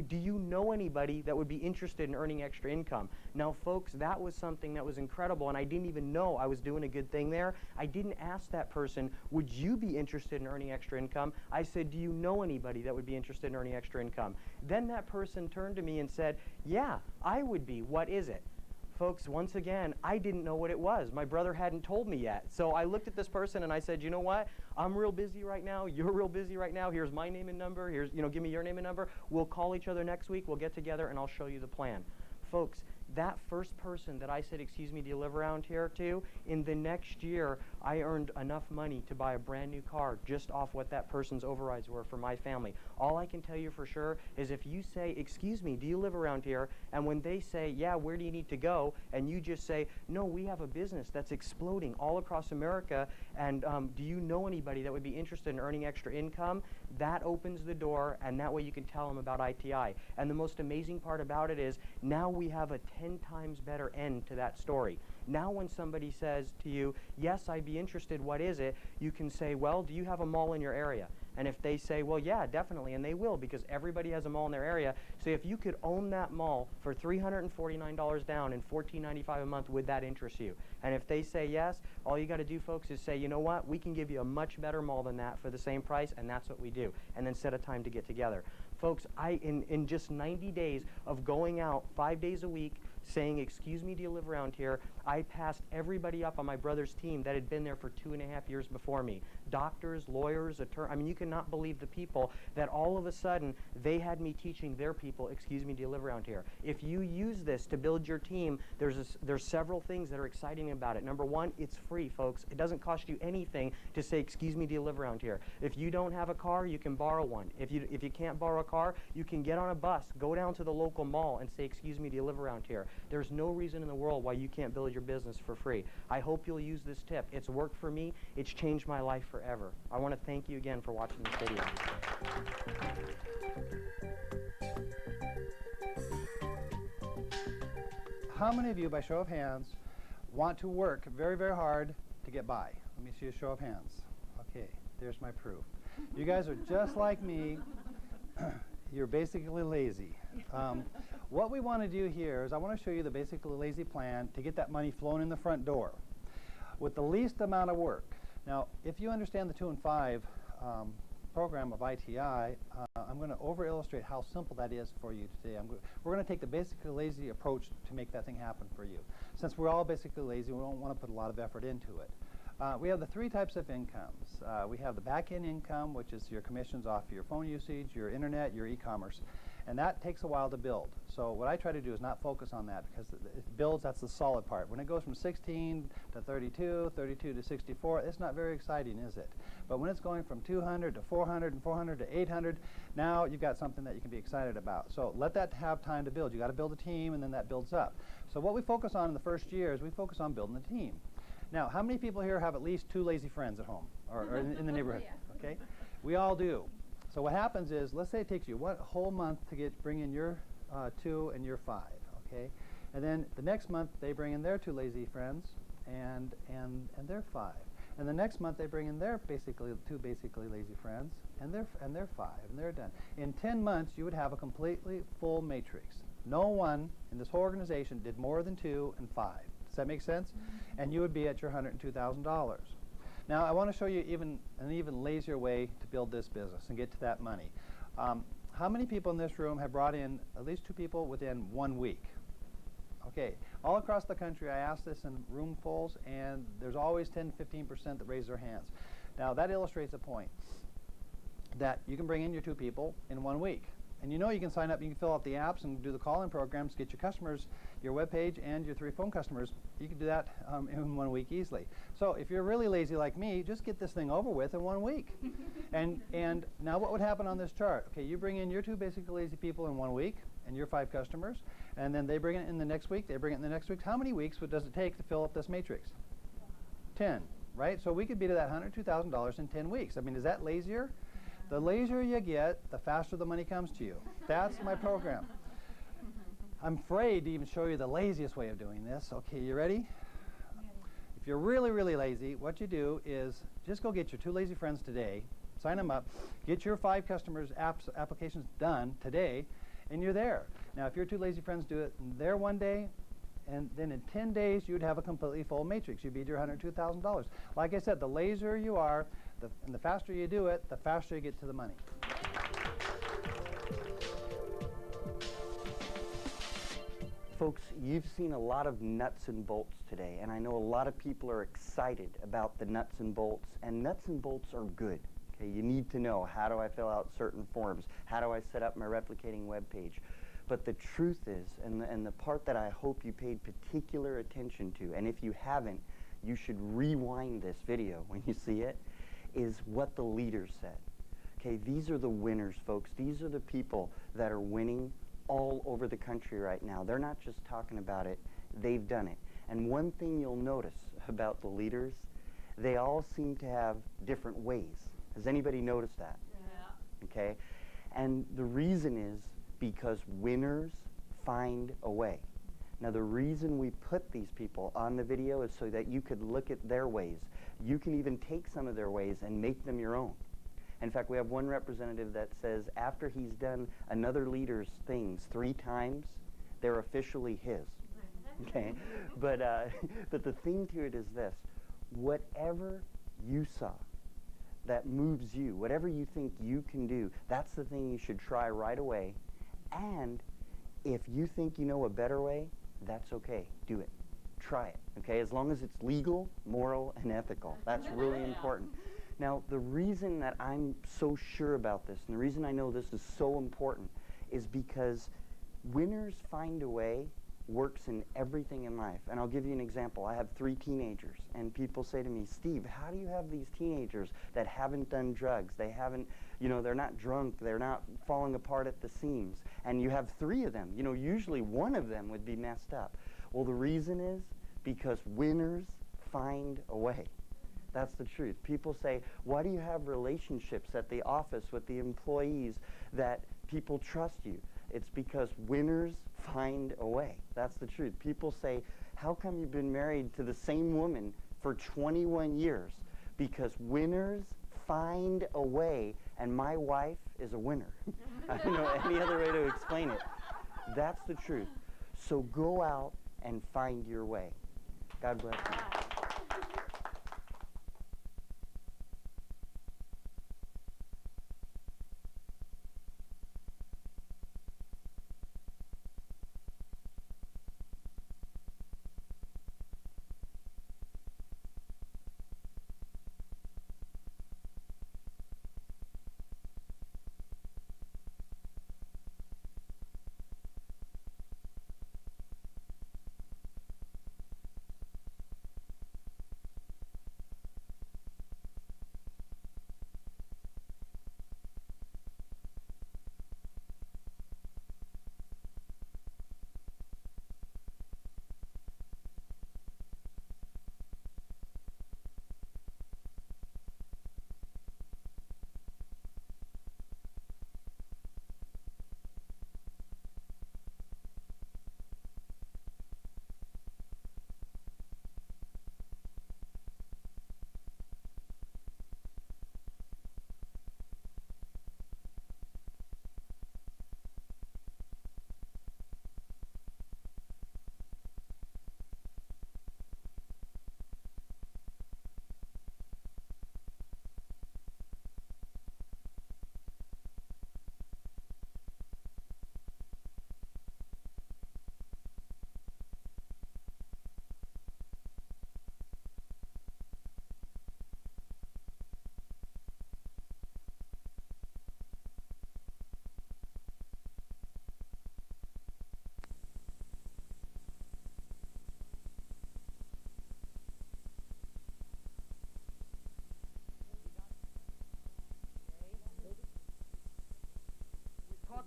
Do you know anybody that would be interested in earning extra income? Now, folks, that was something that was incredible, and I didn't even know I was doing a good thing there. I didn't ask that person, would you be interested in earning extra income? I said, do you know anybody that would be interested in earning extra income? Then that person turned to me and said, yeah, I would be. What is it? Folks, once again, I didn't know what it was. My brother hadn't told me yet. So I looked at this person and I said, you know what? I'm real busy right now. You're real busy right now. Here's my name and number. Here's, give me your name and number. We'll call each other next week. We'll get together and I'll show you the plan. Folks, that first person that I said, excuse me, do you live around here to, in the next year, I earned enough money to buy a brand new car just off what that person's overrides were for my family. All I can tell you for sure is if you say, excuse me, do you live around here? And when they say, yeah, where do you need to go? And you just say, no, we have a business that's exploding all across America, and do you know anybody that would be interested in earning extra income? That opens the door, and that way you can tell them about ITI. And the most amazing part about it is now we have a 10 times better end to that story. Now when somebody says to you, yes, I'd be interested, what is it? You can say, well, do you have a mall in your area? And if they say, well, yeah, definitely, and they will because everybody has a mall in their area. So if you could own that mall for $349 down and $14.95 a month, would that interest you? And if they say yes, all you got to do, folks, is say, you know what? We can give you a much better mall than that for the same price, and that's what we do. And then set a time to get together. Folks, in just 90 days of going out 5 days a week, saying, excuse me, do you live around here? I passed everybody up on my brother's team that had been there for 2.5 years before me. Doctors, lawyers, attorneys. I mean, you cannot believe the people that all of a sudden they had me teaching their people, excuse me, do you live around here? If you use this to build your team, there's several things that are exciting about it. Number one, it's free, folks. It doesn't cost you anything to say, excuse me, do you live around here? If you don't have a car, you can borrow one. If you can't borrow a car, you can get on a bus, go down to the local mall and say, excuse me, do you live around here? There's no reason in the world why you can't build your business for free. I hope you'll use this tip. It's worked for me. It's changed my life forever. I want to thank you again for watching this video. How many of you, by show of hands, want to work very, very hard to get by? Let me see a show of hands. Okay, there's my proof. You guys are just like me. You're basically lazy. What we want to do here is I want to show you the basically lazy plan to get that money flowing in the front door with the least amount of work. Now, if you understand the 2 and 5 program of ITI, I'm going to over-illustrate how simple that is for you today. We're going to take the basically lazy approach to make that thing happen for you. Since we're all basically lazy, we don't want to put a lot of effort into it. We have the 3 types of incomes. We have the back-end income, which is your commissions off your phone usage, your internet, your e-commerce. And that takes a while to build. So what I try to do is not focus on that because it builds, that's the solid part. When it goes from 16 to 32, 32 to 64, it's not very exciting, is it? But when it's going from 200 to 400 and 400 to 800, now you've got something that you can be excited about. So let that have time to build. You got to build a team and then that builds up. So what we focus on in the first year is we focus on building a team. Now, how many people here have at least 2 lazy friends at home or in the neighborhood? Yeah. Okay, we all do. So what happens is, let's say it takes you a whole month to bring in your 2 and your 5, okay? And then the next month they bring in their 2 lazy friends and their 5. And the next month they bring in their 2 basically lazy friends and their 5, and they're done. In 10 months you would have a completely full matrix. No one in this whole organization did more than 2 and 5. Does that make sense? Mm-hmm. And you would be at your $102,000. Now, I want to show you an even lazier way to build this business and get to that money. How many people in this room have brought in at least 2 people within 1 week? Okay, all across the country, I ask this in roomfuls, and there's always 10 to 15% that raise their hands. Now, that illustrates a point that you can bring in your 2 people in 1 week. And you know you can sign up, you can fill out the apps and do the call-in programs, get your customers, your web page, and your 3 phone customers. You can do that in 1 week easily. So if you're really lazy like me, just get this thing over with in 1 week. and now what would happen on this chart? Okay, you bring in your 2 basically lazy people in 1 week, and your 5 customers, and then they bring it in the next week, they bring it in the next week. How many weeks does it take to fill up this matrix? 10, right? So we could be to that $102,000 in 10 weeks. I mean, is that lazier? The lazier you get, the faster the money comes to you. That's my program. I'm afraid to even show you the laziest way of doing this. Okay, you ready? If you're really, really lazy, what you do is just go get your 2 lazy friends today, sign them up, get your 5 customers' applications done today, and you're there. Now, if your 2 lazy friends do it there 1 day, and then in 10 days, you'd have a completely full matrix. You'd be at your $102,000. Like I said, the lazier you are, and the faster you do it, the faster you get to the money. Folks, you've seen a lot of nuts and bolts today, and I know a lot of people are excited about the nuts and bolts, and nuts and bolts are good. Okay, you need to know, how do I fill out certain forms? How do I set up my replicating web page? But the truth is, and the part that I hope you paid particular attention to, and if you haven't, you should rewind this video when you see it, is what the leaders said. Okay, these are the winners, folks. These are the people that are winning all over the country right now. They're not just talking about it, they've done it. And one thing you'll notice about the leaders, they all seem to have different ways. Has anybody noticed that? Yeah. Okay? And the reason is because winners find a way. Now, the reason we put these people on the video is so that you could look at their ways. You can even take some of their ways and make them your own. In fact, we have one representative that says after he's done another leader's things 3 times, they're officially his. Okay? But the thing to it is this. Whatever you saw that moves you, whatever you think you can do, that's the thing you should try right away. And if you think you know a better way, that's okay. Do it. Try it. Okay? As long as it's legal, moral, and ethical. That's really important. Now, the reason that I'm so sure about this, and the reason I know this is so important, is because winners find a way works in everything in life. And I'll give you an example. I have 3 teenagers, and people say to me, Steve, how do you have these teenagers that haven't done drugs? They haven't, they're not drunk, they're not falling apart at the seams, and you have 3 of them. Usually one of them would be messed up. Well, the reason is because winners find a way. That's the truth. People say, why do you have relationships at the office with the employees that people trust you? It's because winners find a way. That's the truth. People say, how come you've been married to the same woman for 21 years? Because winners find a way, and my wife is a winner. I don't know any other way to explain it. That's the truth. So go out and find your way. God bless you.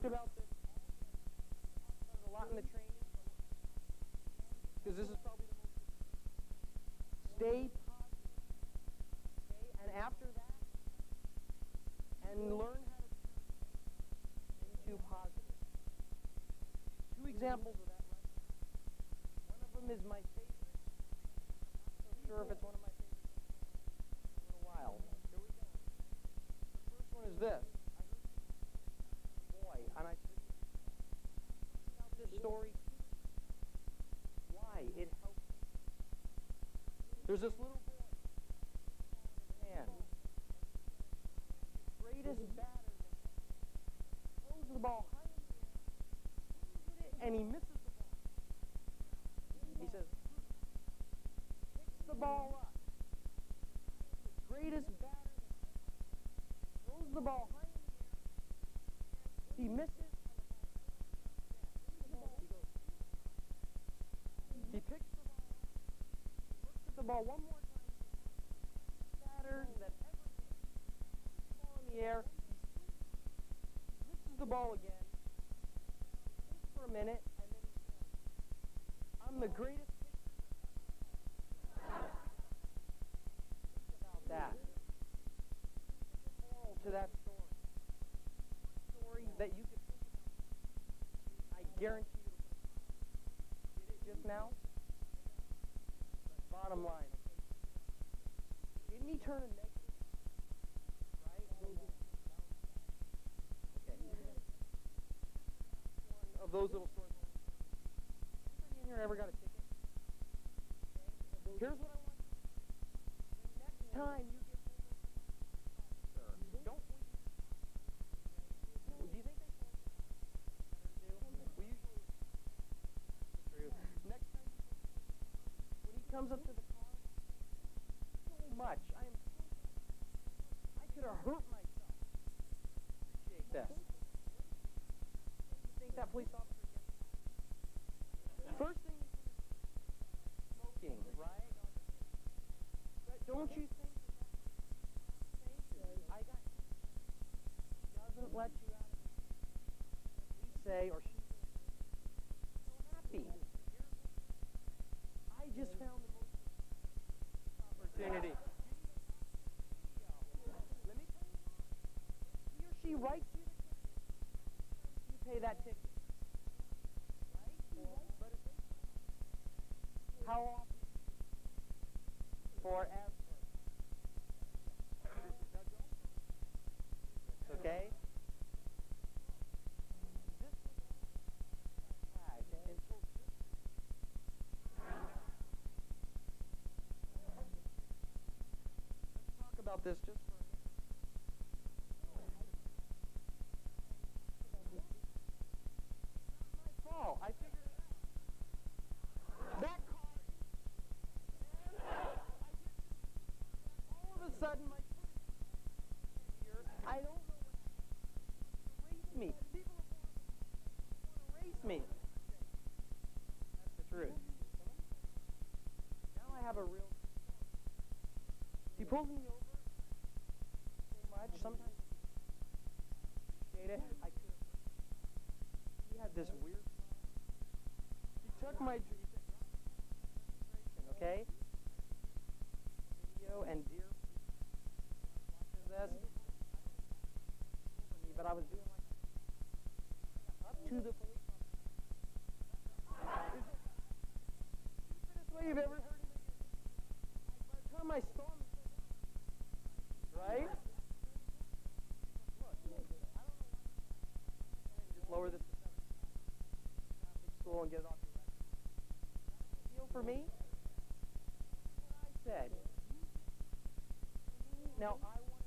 talked about this a lot in the training, because this is probably the most. Stay positive, okay? And after that, and learn how to turn into positive. Two examples of that right now. One of them is my favorite. I'm not so sure if it's one of my favorites in a little while. Here we go. The first one is this. I heard a boy, and I said about this story. Why? It helps. There's this little boy in his hand. Greatest batter throws the ball high in the air, throws it, and he misses the ball. He says, picks the ball up. The greatest batter throws the ball high in the air. He misses, and the ball goes. He picks the ball up, looks at the ball one more time. Batter that ever hit. The ball in the air. He misses the ball again. Thinks for a minute, and then he says, I'm the greatest pitcher. Think about that. Moral to that story. Story that you could think about. I guarantee you. Did it just now? But bottom line. Didn't he turn a negative? Right? Okay. One of those little stories. Anybody in here ever got a ticket? Okay. Here's what I want. The next time you get pulled over, sir, don't wait. Do you think they told you? We usually. True. Next time, when he comes up to the car, so much. I could have hurt myself. Appreciate this. You think that police officer gets it? First thing he's going to do, smoking, right? But don't you think that I got doesn't let you out of it? We say or she says, so happy. I just found the most opportunity. Let me tell you, he or she writes you the ticket. You pay that ticket. Right? But if they how often? Forever. Okay? This was all I had until let's talk about this just for a minute. It's not my fault. I figured it out. That car all of a sudden my foot is here. I don't know what happened. Erase me. People want to erase me. That's the truth. Now I have a real. He pulls me over so much. Sometimes I appreciate it. I could have. He had this weird. He took my. He said, "Registration, okay?" Video and dear. Watches this. Over me, but I was doing like up to the police officer. Is it the stupidest way you've ever heard of it? By the time I saw him. Right? Look, I don't know why. Just lower this to 7. Traffic school and get it off your record. Deal for me? That's what I said. Now I want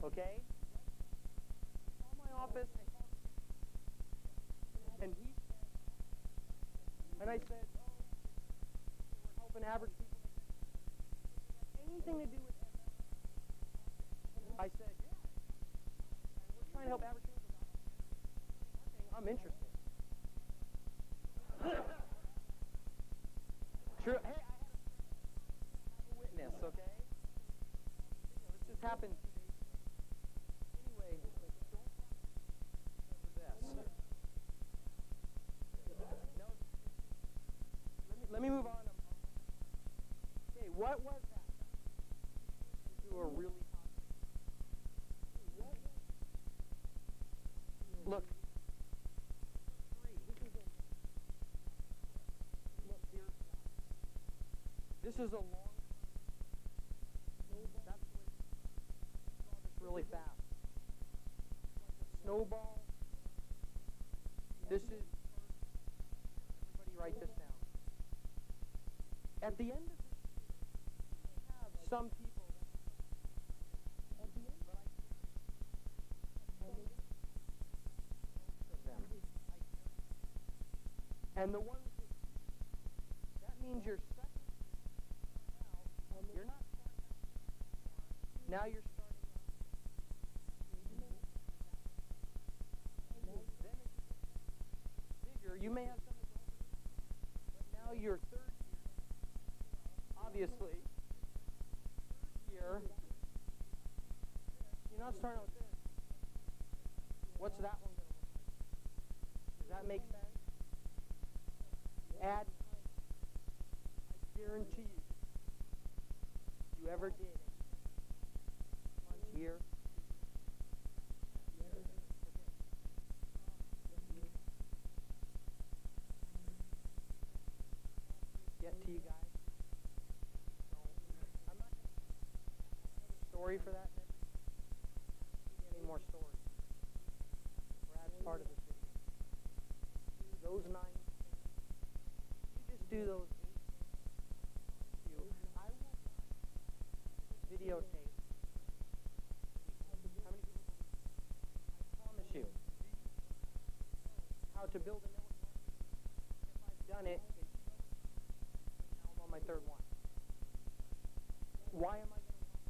to. Okay? Call my office and he said, and I said, oh, we're helping average people. Anything to do with I said, yeah. And we're trying to help average people. I'm interested. True. Hey, I have a witness, okay? This just happened 2 days ago. Anyway, me move on. Okay, what was that? Do a really look. This is a long. That's the way. It's really fast. Snowball. This is. Everybody write this down. At the end of this, you have some people. At the end, but and the ones that means you're second. You're not starting out. Now you're starting out. Then it's bigger. You may have some adults, but now you're third year. Obviously, third year. You're not starting out with this. What's that one going to look like? Does that make sense? Add time. I guarantee you. If you ever did lunch here. Get to you guys. No, I'm not going to have a story for that. Any more stories? Brad's part of this video. Those 9 things. You just do those 8 things. I will videotape. How many people? I promise you. How to build a network marketing. If I've done it, now I'm on my 3rd one. Why am I going to watch it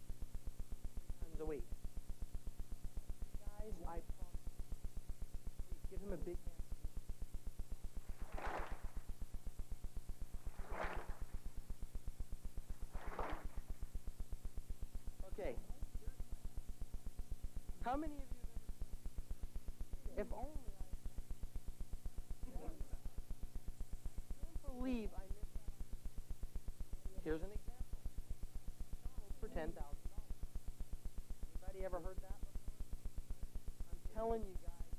3 times a week? Guys, I promise. Please give him a big hand. Okay. How many of you have ever, if only I can't believe I missed that. Here's an example. McDonald's for $10,000. Anybody ever heard that before? I'm telling you guys,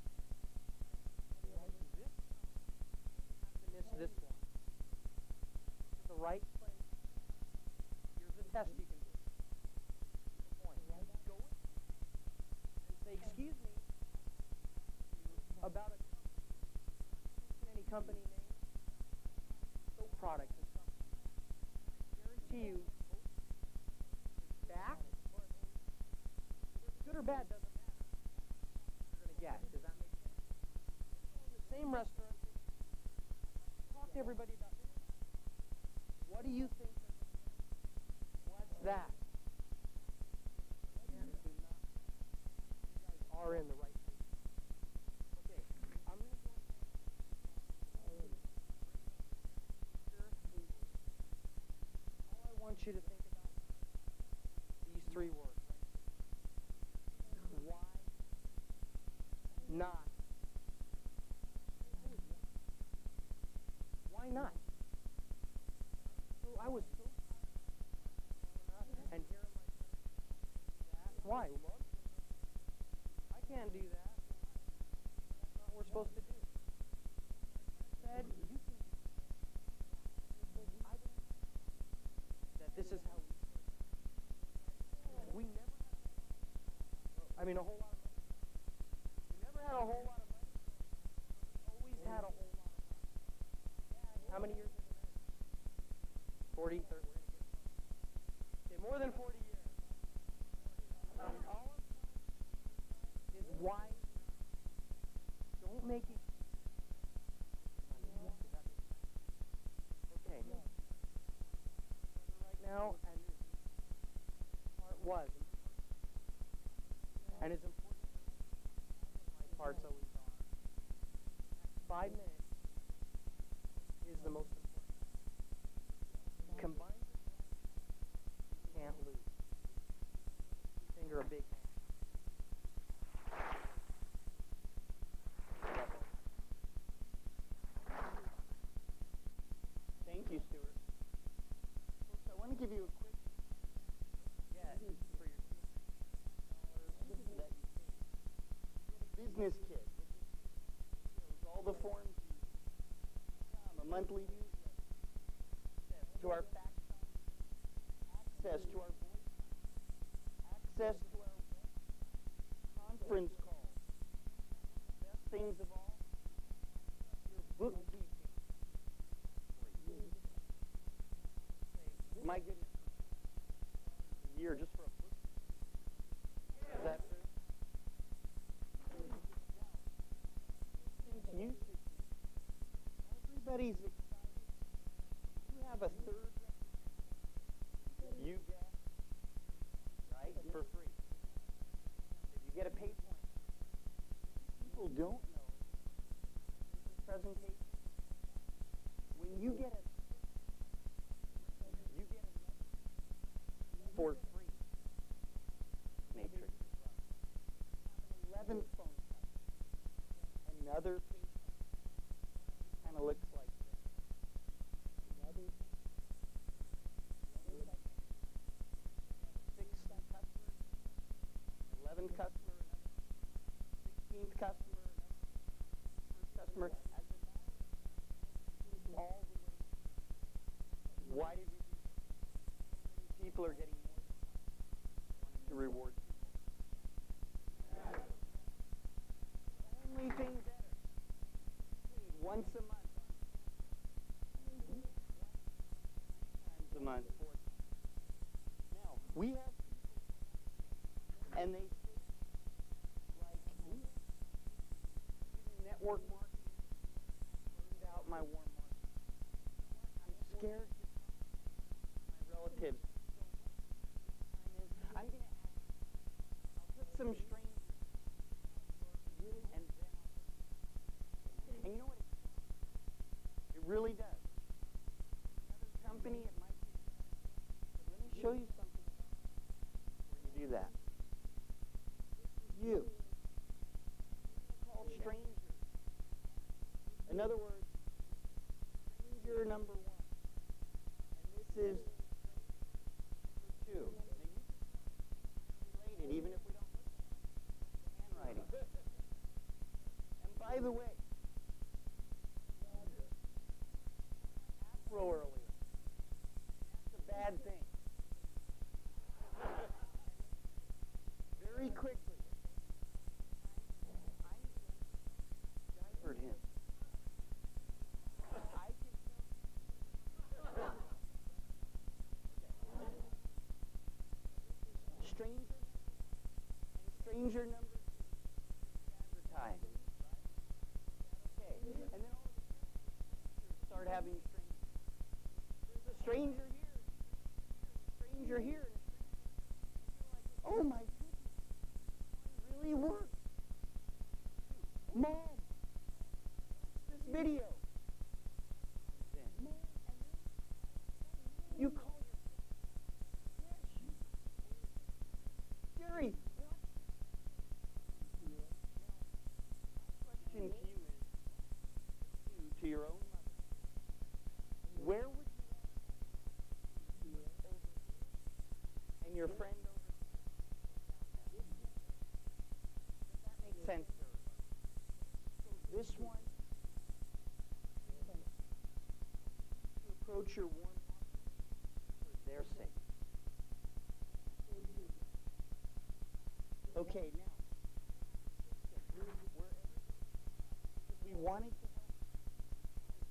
this have to miss this one. This is the right place. Here's a test you can do. Say, excuse me, about a company, any company name, soap products and stuff. I guarantee you, back, good or bad doesn't matter. You're going to get. Does that make sense? In the same restaurant, talk to everybody about this. What do you think? What's that? Are in the right place. Okay, I'm going to go. All I want you to think about these 3 words. Why not? Why not? So I was so tired, and here am I. Why? Well, I can't do that. That's not what we're supposed to do. Said you can do I believe that this is how we never had a whole lot of money. We never had a whole lot of money. We always had a whole lot of money. How many years have you been married? 40, 30. Okay, more than 40 years. All is why don't make it. Okay. Right now, and part was, and it's important. My parts always are. 5 minutes is the most important. Combine. Can't lose. Finger a big hand. Thank you, Stuart. want to give you a quick for your business kit, which shows all the forms, a monthly newsletter, access to our fax, access to our voice, access to our conference calls. Best things of all, your bookkeeping. My goodness, a year just for a book. Is that true? You, everybody's excited. You have a third. You get, right, for free. You get a pay point. People don't know this presentation. When you get a for free matrix. 11th phone call. Another page kind of looks like this. Another 6th customer, 11th customer, 16th customer, 1st customer. All the way. Why did we do this? People are getting to reward people. Only thing better. Once a month. Times a month. Now, we have people, and they say, like, network marketing, burned out my warm market. I'm scared to my relatives. I'm going to put some strangers and then and you know what it really does. Another company, it might be. But let me show you something before you do that. You call strangers. In other words, stranger number 1. And this is number 2. Even if we don't look at the handwriting. And by the way, afro earlier. That's a bad thing. Very quickly, I diapered him. I can stranger. Stranger number 2. Advertise. Okay. And then all of a sudden, start having strangers. There's a stranger here. Stranger here. Oh my goodness. It really works. Mom. This video. You call your Jerry. To you is to your own mother. Where would you over and your friend over? Does that make sense? So this one to approach your warm for their sake. Okay, now. We wanted to help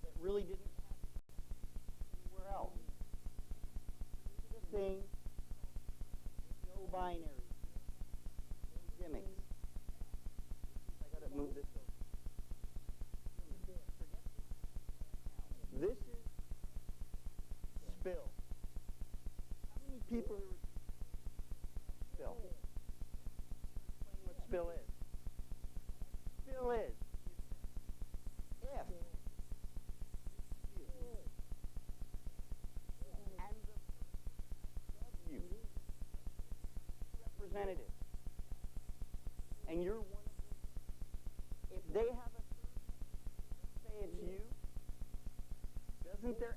that really didn't happen anywhere else. The thing, no binary, no gimmicks. I gotta move this over. Forget this. This is spill. How many people are spill? Explain what spill is. Spill is if and the you representative and you're one of them, if they have a say it's you, doesn't their